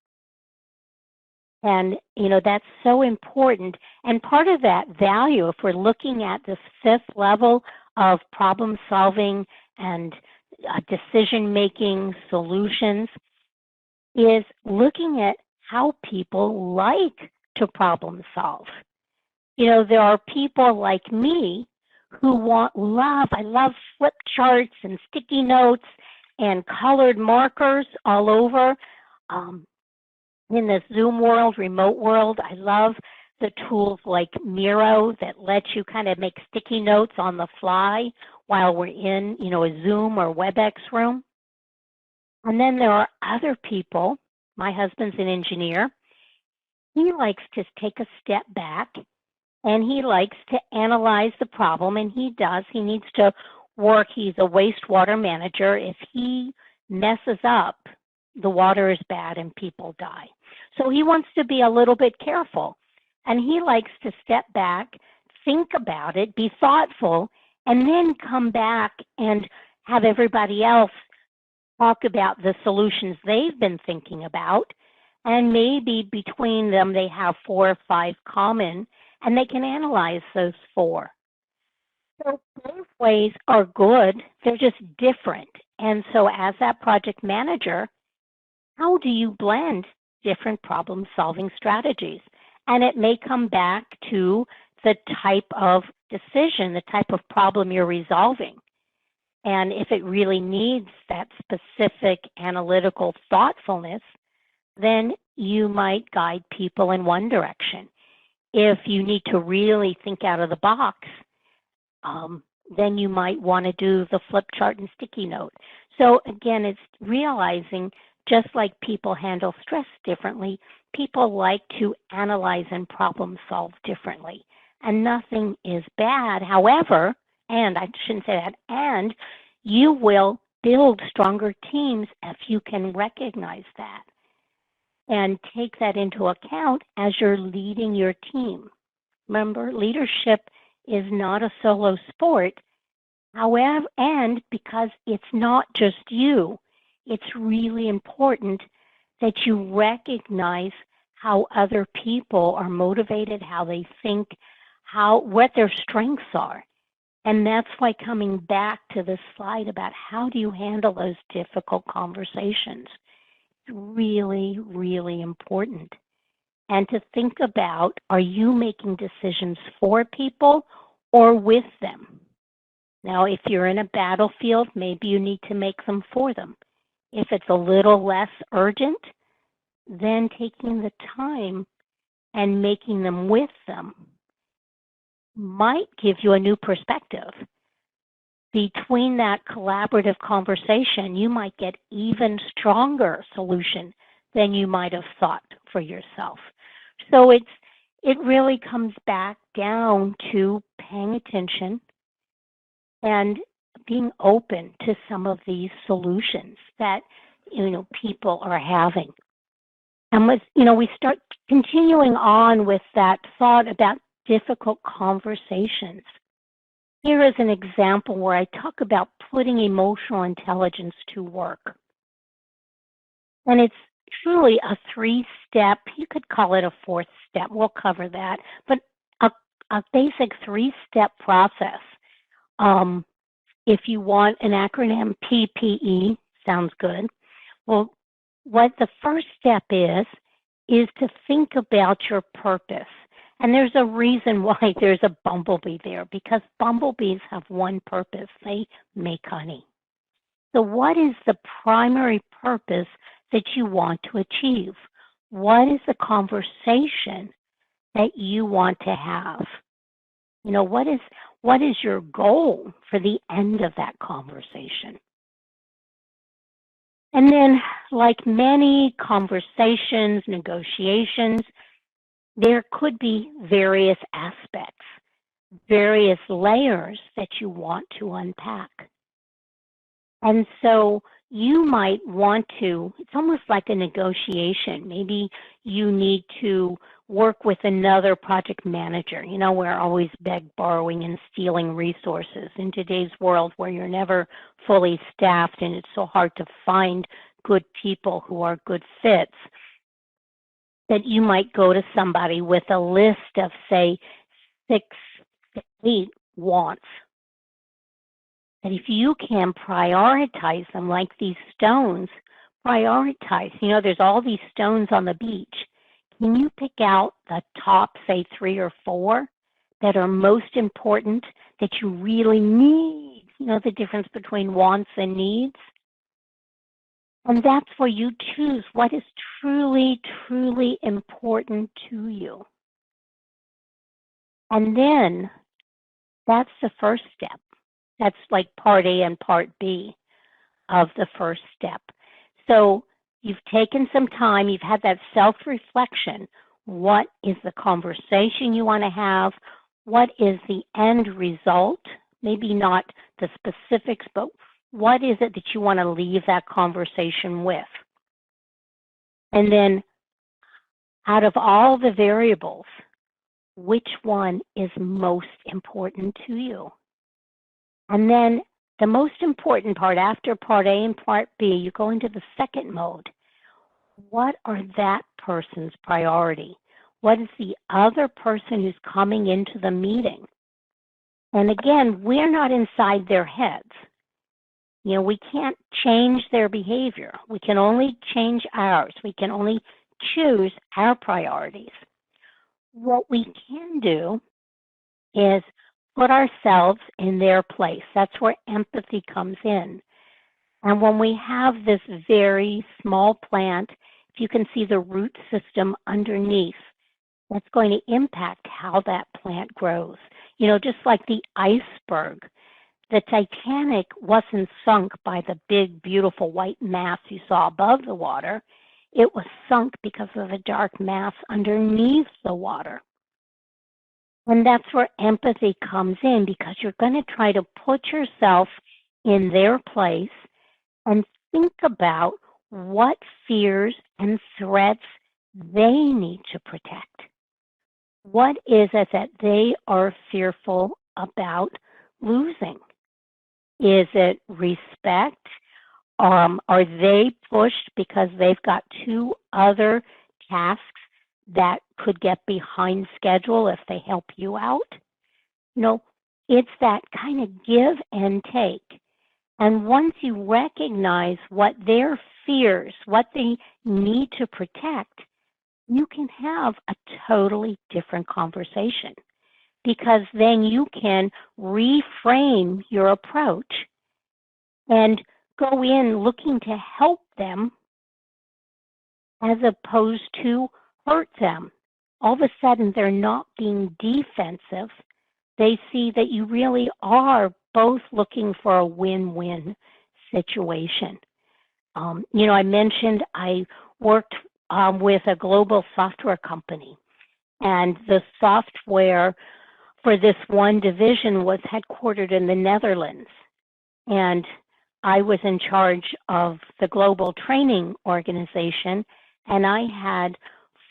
And, that's so important. And part of that value, if we're looking at this fifth level of problem solving and decision-making solutions, is looking at how people like to problem solve. There are people like me who I love flip charts and sticky notes and colored markers all over. In the Zoom world, remote world, I love the tools like Miro that let you kind of make sticky notes on the fly while we're in, a Zoom or WebEx room. And then there are other people. My husband's an engineer. He likes to take a step back, and he likes to analyze the problem, and he does. He needs to work. He's a wastewater manager. If he messes up, the water is bad and people die. So he wants to be a little bit careful, and he likes to step back, think about it, be thoughtful, and then come back and have everybody else talk about the solutions they've been thinking about, and maybe between them they have 4 or 5 common, and they can analyze those 4. So both ways are good, they're just different. And so as that project manager, how do you blend different problem-solving strategies? And it may come back to the type of decision, the type of problem you're resolving. And if it really needs that specific analytical thoughtfulness, then you might guide people in one direction. If you need to really think out of the box, then you might want to do the flip chart and sticky note. So again, it's realizing just like people handle stress differently, people like to analyze and problem solve differently. And nothing is bad. However, and I shouldn't say that, and you will build stronger teams if you can recognize that and take that into account as you're leading your team. Remember, leadership is not a solo sport. However, and because it's not just you, it's really important that you recognize how other people are motivated, how they think, what their strengths are. And that's why coming back to this slide about how do you handle those difficult conversations, it's really, really important. And to think about, are you making decisions for people or with them? Now, if you're in a battlefield, maybe you need to make them for them. If it's a little less urgent, then taking the time and making them with them might give you a new perspective. Between that collaborative conversation, you might get even stronger solution than you might have thought for yourself. So it really comes back down to paying attention and being open to some of these solutions that people are having. And we start continuing on with that thought about difficult conversations. Here is an example where I talk about putting emotional intelligence to work. And it's truly a 3-step, you could call it a 4th step, we'll cover that, but a basic 3-step process. If you want an acronym, PPE, sounds good. Well, what the first step is to think about your purpose. And there's a reason why there's a bumblebee there, because bumblebees have one purpose. They make honey. So what is the primary purpose that you want to achieve? What is the conversation that you want to have? What is your goal for the end of that conversation? And then, like many conversations, negotiations, there could be various aspects. various layers that you want to unpack. And so you might want to, it's almost like a negotiation. Maybe you need to work with another project manager. You know, we're always borrowing and stealing resources in today's world where you're never fully staffed and it's so hard to find good people who are good fits, that you might go to somebody with a list of, say, 6 to 8 wants. And if you can prioritize them like these stones, prioritize. You know, there's all these stones on the beach. Can you pick out the top, say, 3 or 4 that are most important, that you really need? You know, the difference between wants and needs? And that's where you choose what is truly, truly important to you. And then that's the first step. That's like part A and part B of the first step. So you've taken some time, you've had that self-reflection. What is the conversation you want to have? What is the end result? Maybe not the specifics, but what is it that you want to leave that conversation with? And then out of all the variables, which one is most important to you? And then the most important part, after part A and part B, you go into the second mode. What are that person's priority? What is the other person who's coming into the meeting? And again, we're not inside their heads. You know, we can't change their behavior. We can only change ours. We can only choose our priorities. What we can do is put ourselves in their place. That's where empathy comes in. And when we have this very small plant, if you can see the root system underneath, that's going to impact how that plant grows. You know, just like the iceberg, the Titanic wasn't sunk by the big, beautiful white mass you saw above the water. It was sunk because of the dark mass underneath the water. And that's where empathy comes in, because you're going to try to put yourself in their place and think about what fears and threats they need to protect. What is it that they are fearful about losing? Is it respect? Are they pushed because they've got 2 other tasks that could get behind schedule if they help you out? You know, it's that kind of give and take. And once you recognize what their fears, what they need to protect, you can have a totally different conversation, because then you can reframe your approach and go in looking to help them as opposed to hurt them. All of a sudden, they're not being defensive. They see that you really are both looking for a win-win situation. You know, I mentioned I worked with a global software company, and the software for this one division was headquartered in the Netherlands. And I was in charge of the global training organization, and I had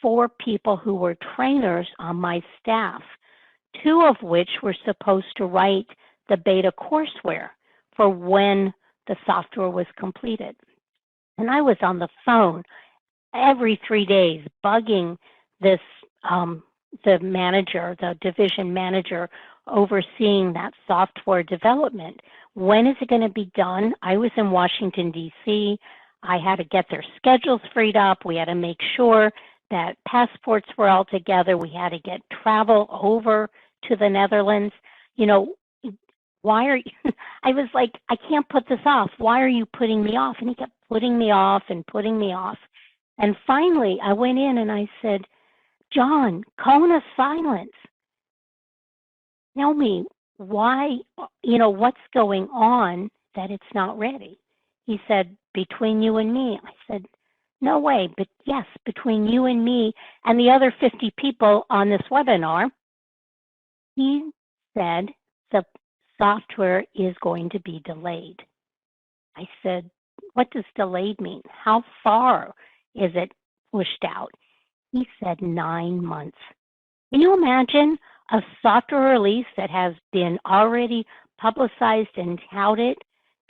4 people who were trainers on my staff, 2 of which were supposed to write the beta courseware for when the software was completed. And I was on the phone every 3 days bugging this, the manager, the division manager overseeing that software development. When is it going to be done? I was in Washington, D.C. I had to get their schedules freed up. We had to make sure that passports were all together. We had to get travel over to the Netherlands. You know, why are you, I was like, I can't put this off. Why are you putting me off? And he kept putting me off and putting me off. And finally, I went in and I said, John, cone of silence. Tell me why, you know, what's going on that it's not ready? He said, between you and me. I said, no way, but yes, between you and me and the other 50 people on this webinar. He said, the software is going to be delayed. I said, what does delayed mean? How far is it pushed out? He said 9 months. Can you imagine a software release that has been already publicized and touted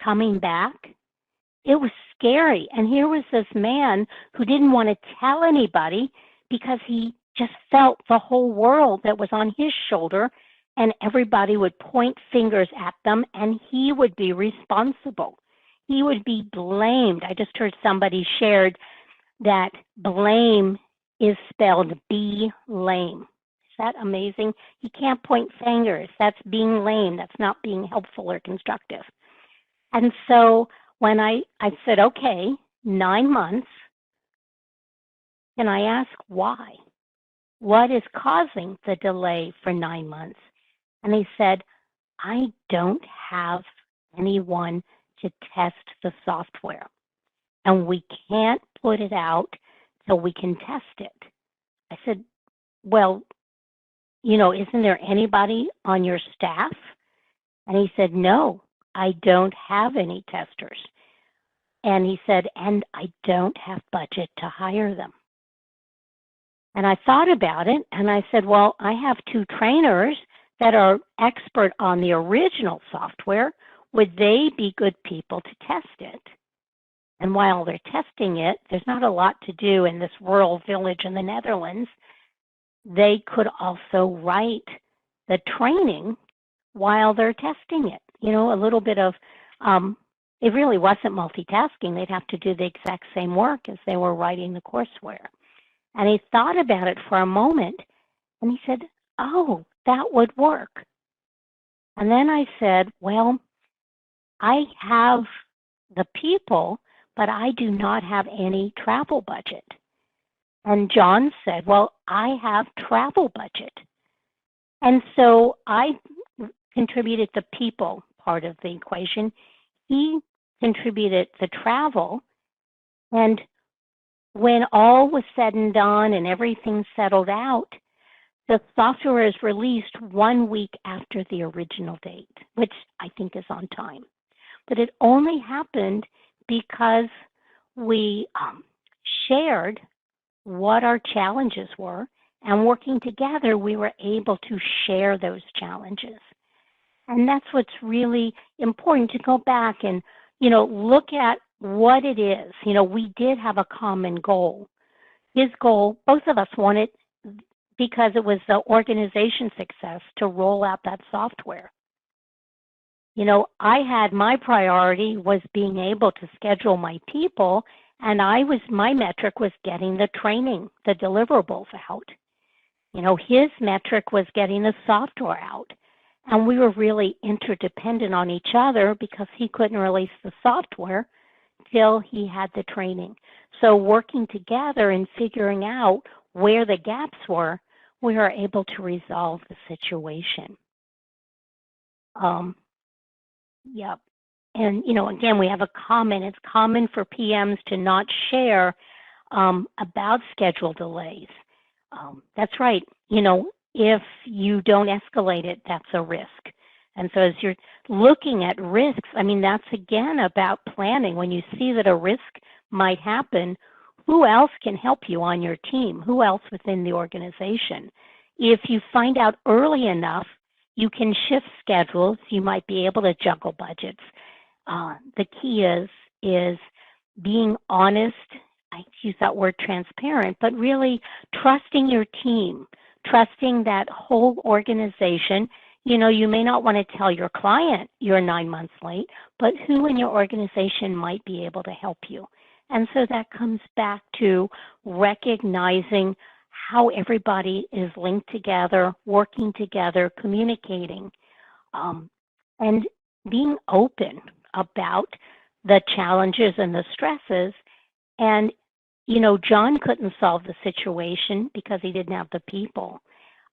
coming back? It was scary. And here was this man who didn't want to tell anybody because he just felt the whole world that was on his shoulder, and everybody would point fingers at them and he would be responsible. He would be blamed. I just heard somebody shared that blame is spelled be-lame. Is that amazing? You can't point fingers. That's being lame. That's not being helpful or constructive. And so when I said, okay, 9 months, can I ask why? What is causing the delay for 9 months? And he said, I don't have anyone to test the software, and we can't put it out so we can test it. I said, well, isn't there anybody on your staff? And he said, no, I don't have any testers. And he said, and I don't have budget to hire them. And I thought about it, and I said, well, I have 2 trainers that are expert on the original software. Would they be good people to test it? And while they're testing it, there's not a lot to do in this rural village in the Netherlands. They could also write the training while they're testing it. A little bit of, it really wasn't multitasking. They'd have to do the exact same work as they were writing the courseware. And he thought about it for a moment, and he said, oh, that would work. And then I said, well, I have the people, but I do not have any travel budget. And John said, well, I have travel budget. And so I contributed the people part of the equation. He contributed the travel. And when all was said and done and everything settled out, the software is released 1 week after the original date, which I think is on time. But it only happened because we shared what our challenges were, and working together, we were able to share those challenges. And that's what's really important, to go back and, look at what it is. We did have a common goal. His goal, both of us wanted, because it was the organization success, to roll out that software. I had my priority was being able to schedule my people, and my metric was getting the training, the deliverables out. His metric was getting the software out. And we were really interdependent on each other because he couldn't release the software till he had the training. So working together and figuring out where the gaps were, we were able to resolve the situation. Yep. And, again, we have it's common for PMs to not share about schedule delays. That's right. If you don't escalate it, that's a risk. And so as you're looking at risks, that's again about planning. When you see that a risk might happen, who else can help you on your team? Who else within the organization? If you find out early enough, you can shift schedules. You might be able to juggle budgets. The key is being honest. I use that word transparent, but really trusting your team, trusting that whole organization. You may not want to tell your client you're 9 months late, but who in your organization might be able to help you. And so that comes back to recognizing how everybody is linked together, working together, communicating, and being open about the challenges and the stresses. And, John couldn't solve the situation because he didn't have the people.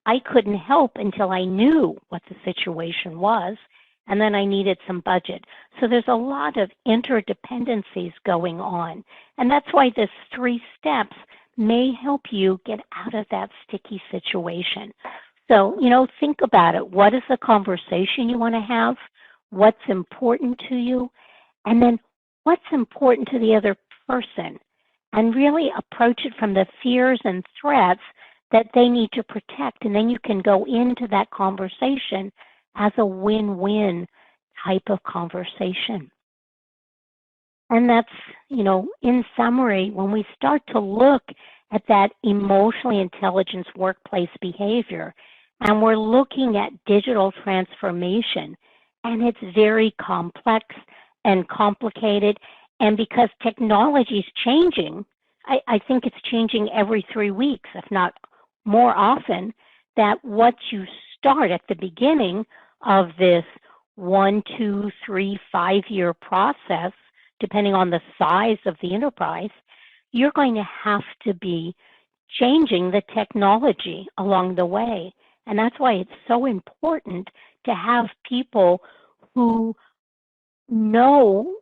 I couldn't help until I knew what the situation was, and then I needed some budget. So there's a lot of interdependencies going on. And that's why this 3 steps may help you get out of that sticky situation. So, think about it. What is the conversation you want to have? What's important to you? And then what's important to the other person? And really approach it from the fears and threats that they need to protect. And then you can go into that conversation as a win-win type of conversation. And that's, in summary, when we start to look at that emotionally intelligence workplace behavior, and we're looking at digital transformation, and it's very complex and complicated, and because technology is changing, I think it's changing every 3 weeks, if not more often, that what you start at the beginning of this 1, 2, 3, 5-year process, depending on the size of the enterprise, you're going to have to be changing the technology along the way. And that's why it's so important to have people who know,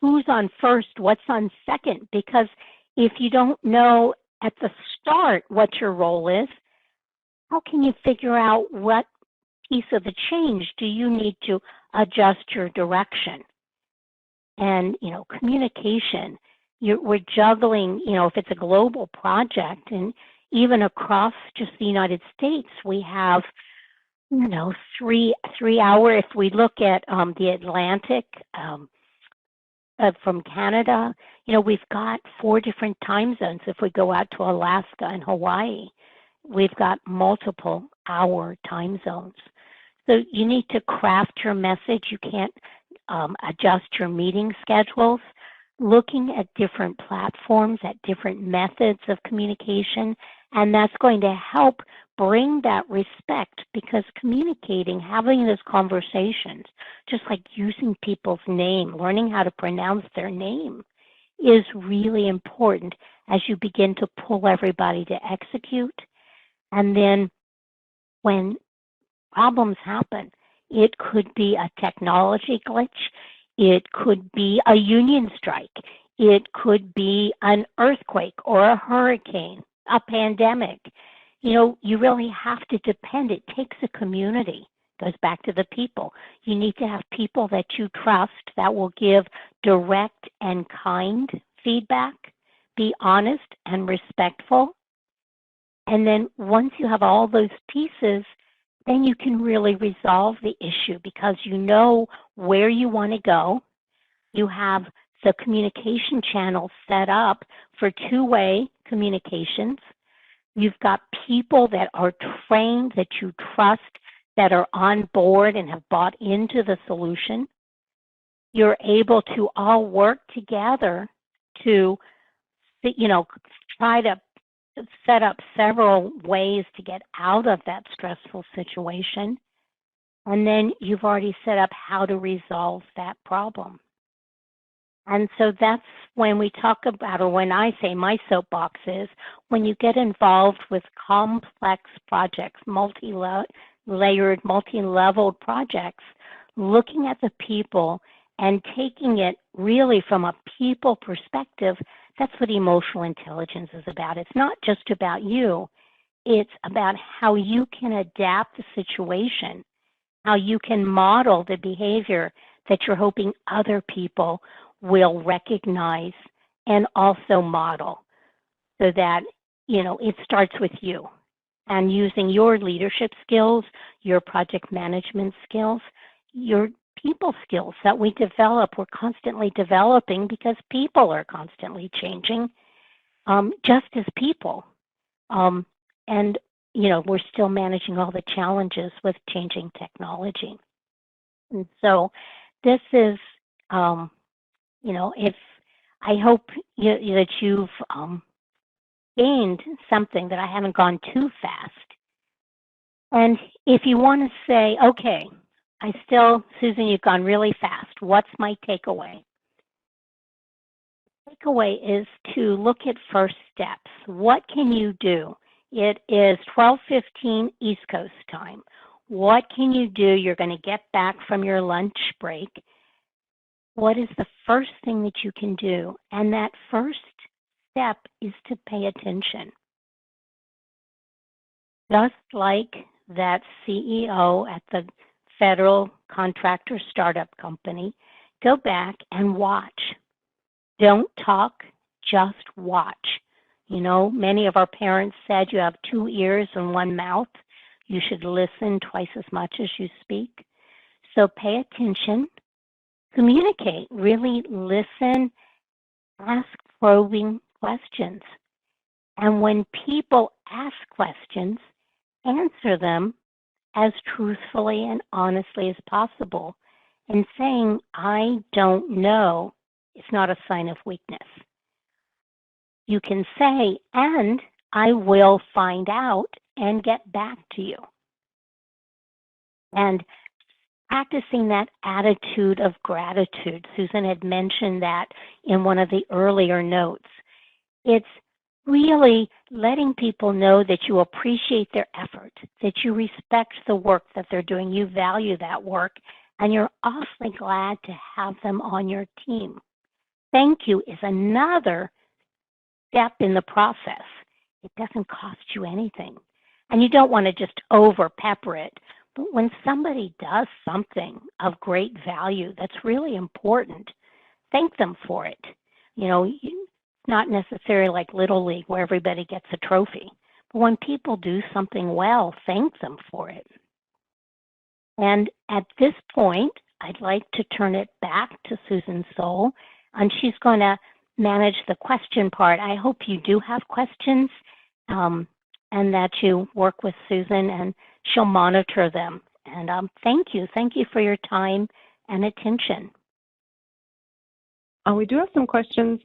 who's on first, what's on second, because if you don't know at the start what your role is, how can you figure out what piece of the change do you need to adjust your direction? And, communication, we're juggling, if it's a global project, and even across just the United States, we have, 3 hour, if we look at the Atlantic from Canada, we've got 4 different time zones. If we go out to Alaska and Hawaii, we've got multiple hour time zones. So you need to craft your message. You can't adjust your meeting schedules, looking at different platforms, at different methods of communication, and that's going to help bring that respect, because communicating, having those conversations, just like using people's name, learning how to pronounce their name, is really important as you begin to pull everybody to execute. And then when problems happen, it could be a technology glitch. It could be a union strike. It could be an earthquake or a hurricane, a pandemic. You really have to depend. It takes a community. Goes back to the people. You need to have people that you trust that will give direct and kind feedback, be honest and respectful. And then once you have all those pieces, then you can really resolve the issue, because you know where you want to go. You have the communication channel set up for two-way communications. You've got people that are trained, that you trust, that are on board and have bought into the solution. You're able to all work together to, try to set up several ways to get out of that stressful situation. And then you've already set up how to resolve that problem. And so that's when we talk about, or when I say my soapbox is, when you get involved with complex projects, multi-layered, multi-leveled projects, looking at the people and taking it really from a people perspective, that's what emotional intelligence is about. It's not just about you. It's about how you can adapt the situation, how you can model the behavior that you're hoping other people will recognize and also model, so that, it starts with you and using your leadership skills, your project management skills, your people skills that we develop. We're constantly developing because people are constantly changing, just as people. And, we're still managing all the challenges with changing technology. And so this is, if I hope that you've gained something, that I haven't gone too fast. And if you want to say, okay, Susan, you've gone really fast. What's my takeaway? Takeaway is to look at first steps. What can you do? It is 12:15 East Coast time. What can you do? You're going to get back from your lunch break. What is the first thing that you can do? And that first step is to pay attention. Just like that CEO at the federal contractor startup company, go back and watch. Don't talk, just watch. You know, many of our parents said you have 2 ears and 1 mouth. You should listen twice as much as you speak. So pay attention, communicate, really listen, ask probing questions. And when people ask questions, answer them as truthfully and honestly as possible. And saying, I don't know, is not a sign of weakness. You can say, and I will find out and get back to you. And practicing that attitude of gratitude. Susan had mentioned that in one of the earlier notes. It's really letting people know that you appreciate their effort, that you respect the work that they're doing, you value that work, and you're awfully glad to have them on your team. Thank you is another step in the process. It doesn't cost you anything. And you don't want to just over pepper it. But when somebody does something of great value that's really important, thank them for it. You know, not necessarily like Little League where everybody gets a trophy. But when people do something well, thank them for it. And at this point, I'd like to turn it back to Susan Soul, and she's going to manage the question part. I hope you do have questions and that you work with Susan and she'll monitor them. And thank you. Thank you for your time and attention. We do have some questions.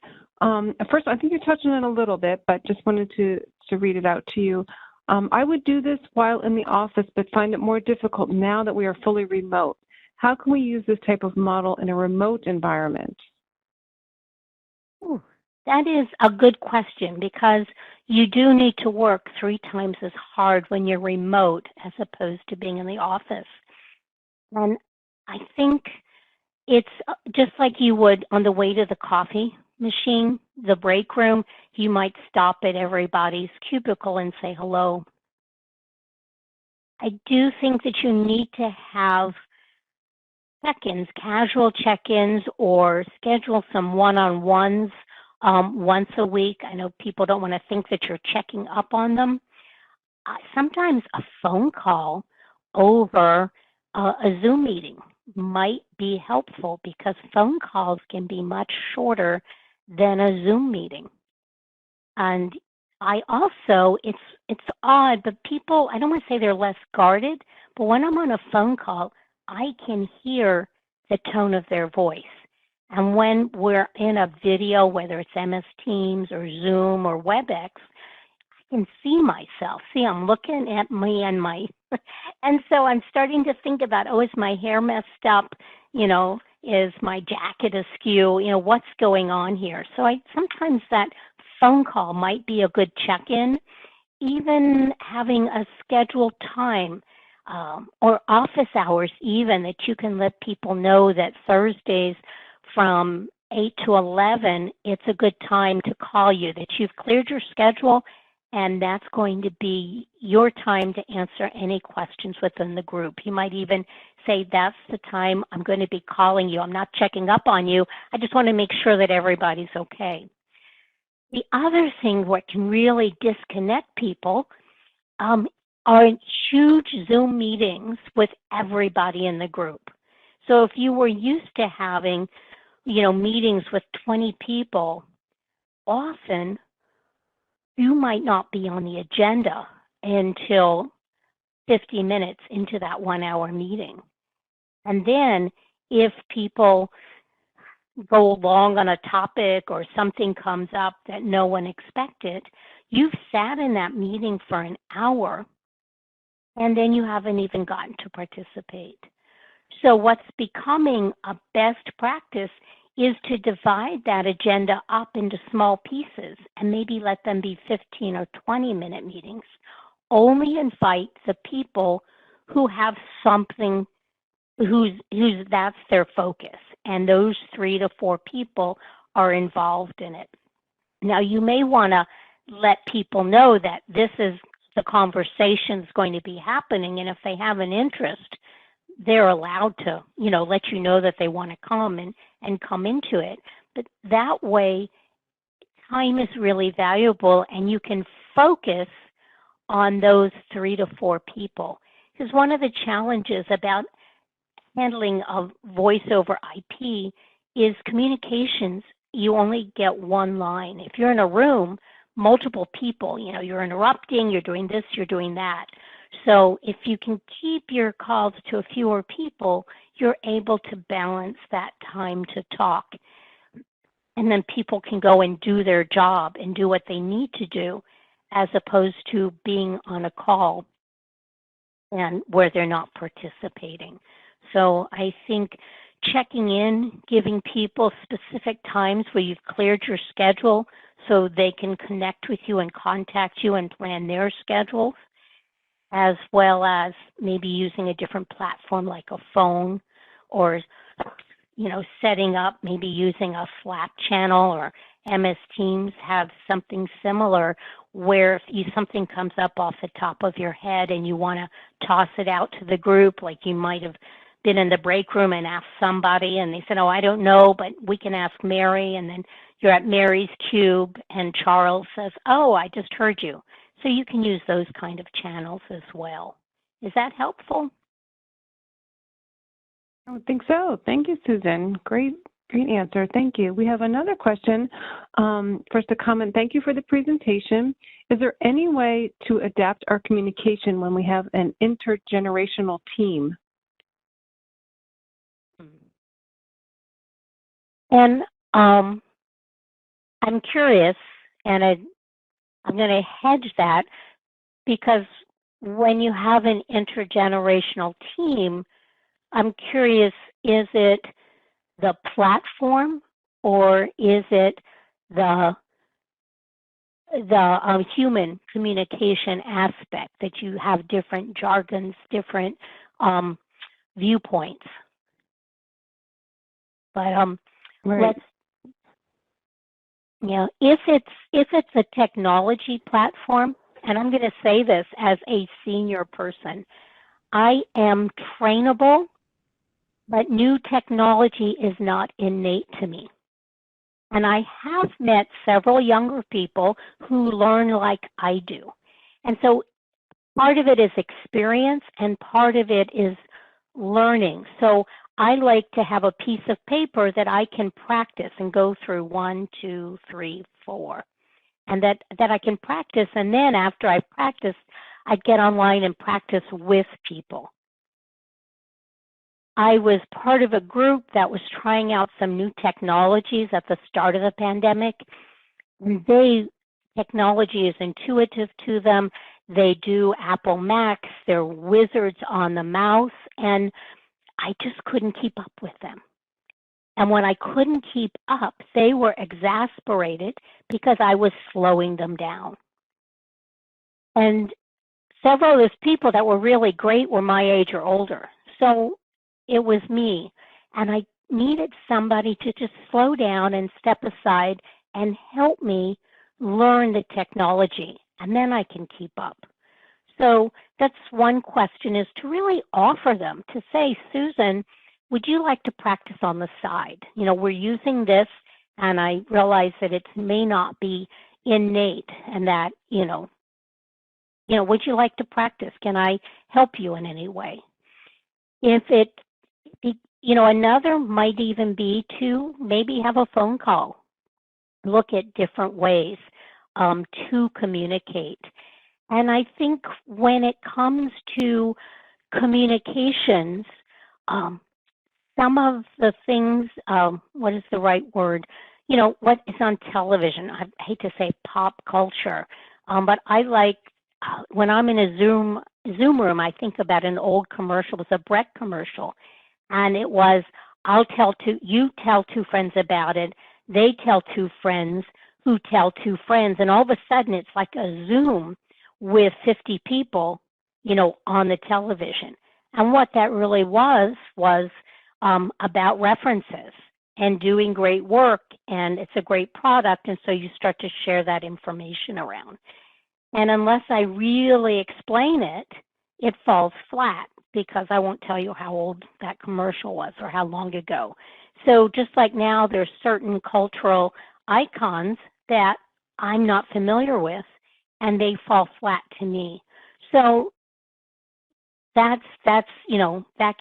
First, I think you're touching on it a little bit, but just wanted to read it out to you. I would do this while in the office, but find it more difficult now that we are fully remote. How can we use this type of model in a remote environment? Ooh, that is a good question because you do need to work 3 times as hard when you're remote as opposed to being in the office. And I think it's just like you would on the way to the coffee machine, the break room, you might stop at everybody's cubicle and say hello. I do think that you need to have check-ins, casual check-ins, or schedule some one-on-ones once a week. I know people don't want to think that you're checking up on them. Sometimes a phone call over a Zoom meeting might be helpful because phone calls can be much shorter than a Zoom meeting. And I also, it's odd, but people, I don't want to say they're less guarded, but when I'm on a phone call, I can hear the tone of their voice. And when we're in a video, whether it's MS Teams or Zoom or WebEx, I can see myself. See, I'm looking at me and my, and so I'm starting to think about, oh, is my hair messed up? You know, is my jacket askew? You know, what's going on here? So sometimes that phone call might be a good check-in, even having a scheduled time or office hours even that you can let people know that Thursdays from 8 to 11, it's a good time to call you, that you've cleared your schedule and that's going to be your time to answer any questions within the group. You might even say, that's the time I'm going to be calling you. I'm not checking up on you. I just want to make sure that everybody's okay. The other thing what can really disconnect people are huge Zoom meetings with everybody in the group. So if you were used to having, you know, meetings with 20 people, often you might not be on the agenda until 50 minutes into that 1-hour meeting. And then if people go along on a topic or something comes up that no one expected, you've sat in that meeting for an hour and then you haven't even gotten to participate. So what's becoming a best practice is to divide that agenda up into small pieces and maybe let them be 15 or 20-minute meetings. Only invite the people who have something who's that's their focus, and those 3 to 4 people are involved in it. Now, you may want to let people know that this is the conversation's going to be happening, and if they have an interest, they're allowed to, let you know that they want to come and come into it. But that way, time is really valuable, and you can focus on those 3 to 4 people. Because one of the challenges about handling of voice over IP is communications. You only get one line. If you're in a room, multiple people, you're interrupting, you're doing this, you're doing that. So if you can keep your calls to fewer people, you're able to balance that time to talk. And then people can go and do their job and do what they need to do, as opposed to being on a call and where they're not participating. So I think checking in, giving people specific times where you've cleared your schedule so they can connect with you and contact you and plan their schedules, as well as maybe using a different platform like a phone, or setting up, maybe using a Slack channel, or MS Teams have something similar where if something comes up off the top of your head and you want to toss it out to the group, like you might have been in the break room and asked somebody and they said, oh, I don't know, but we can ask Mary. And then you're at Mary's Cube and Charles says, oh, I just heard you. So you can use those kind of channels as well. Is that helpful? I would think so. Thank you, Susan. Great answer. Thank you. We have another question. First, a comment. Thank you for the presentation. Is there any way to adapt our communication when we have an intergenerational team? And I'm curious, and I'm going to hedge that, because when you have an intergenerational team, I'm curious, is it the platform or is it the human communication aspect that you have different jargons, different viewpoints? But right. if it's a technology platform, and I'm going to say this as a senior person, I am trainable, but new technology is not innate to me. And I have met several younger people who learn like I do. And so part of it is experience and part of it is learning. So I like to have a piece of paper that I can practice and go through 1, 2, 3, 4. And that I can practice. And then after I've practiced, I'd get online and practice with people. I was part of a group that was trying out some new technologies at the start of the pandemic. Technology is intuitive to them. They do Apple Macs. They're wizards on the mouse. And I just couldn't keep up with them. And when I couldn't keep up, they were exasperated because I was slowing them down. And several of those people that were really great were my age or older. So it was me. And I needed somebody to just slow down and step aside and help me learn the technology. And then I can keep up. So that's one question, is to really offer them, to say, Susan, would you like to practice on the side? We're using this, and I realize that it may not be innate, and that, would you like to practice? Can I help you in any way? If another might even be to maybe have a phone call, look at different ways to communicate. And I think when it comes to communications, some of the things, what is the right word? What is on television? I hate to say pop culture, but I like, when I'm in a Zoom room, I think about an old commercial. It was a Breck commercial. And it was, you tell 2 friends about it. They tell 2 friends who tell 2 friends. And all of a sudden, it's like a Zoom with 50 people, on the television. And what that really was about references and doing great work. And it's a great product. And so you start to share that information around. And unless I really explain it, it falls flat because I won't tell you how old that commercial was or how long ago. So just like now, there's certain cultural icons that I'm not familiar with, and they fall flat to me. So that's that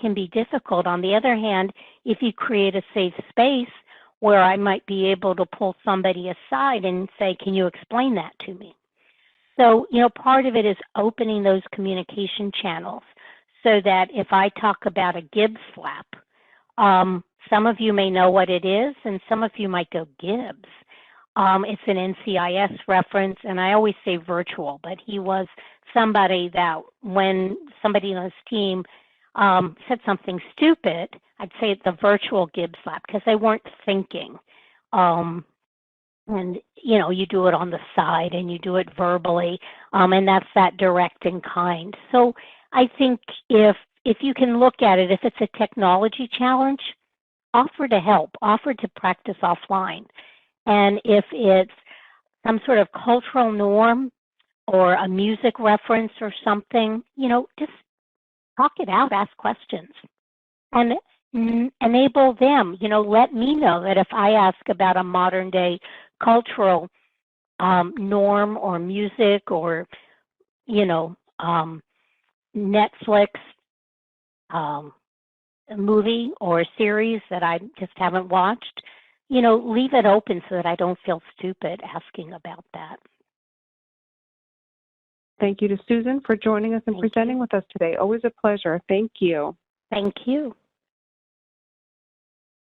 can be difficult. On the other hand, if you create a safe space where I might be able to pull somebody aside and say, can you explain that to me? So, part of it is opening those communication channels so that if I talk about a Gibbs flap, some of you may know what it is, and some of you might go, Gibbs. It's an NCIS reference, and I always say virtual, but he was somebody that when somebody on his team said something stupid, I'd say it's a virtual Gibbs flap because they weren't thinking. And you do it on the side and you do it verbally, and that's that direct and kind. So I think if you can look at it, if it's a technology challenge, offer to help, offer to practice offline. And if it's some sort of cultural norm or a music reference or something, just talk it out, ask questions, and enable them. Let me know that if I ask about a modern day cultural norm or music or, Netflix movie or series that I just haven't watched, leave it open so that I don't feel stupid asking about that. Thank you to Susan for joining us and presenting with us today. Always a pleasure. Thank you. Thank you.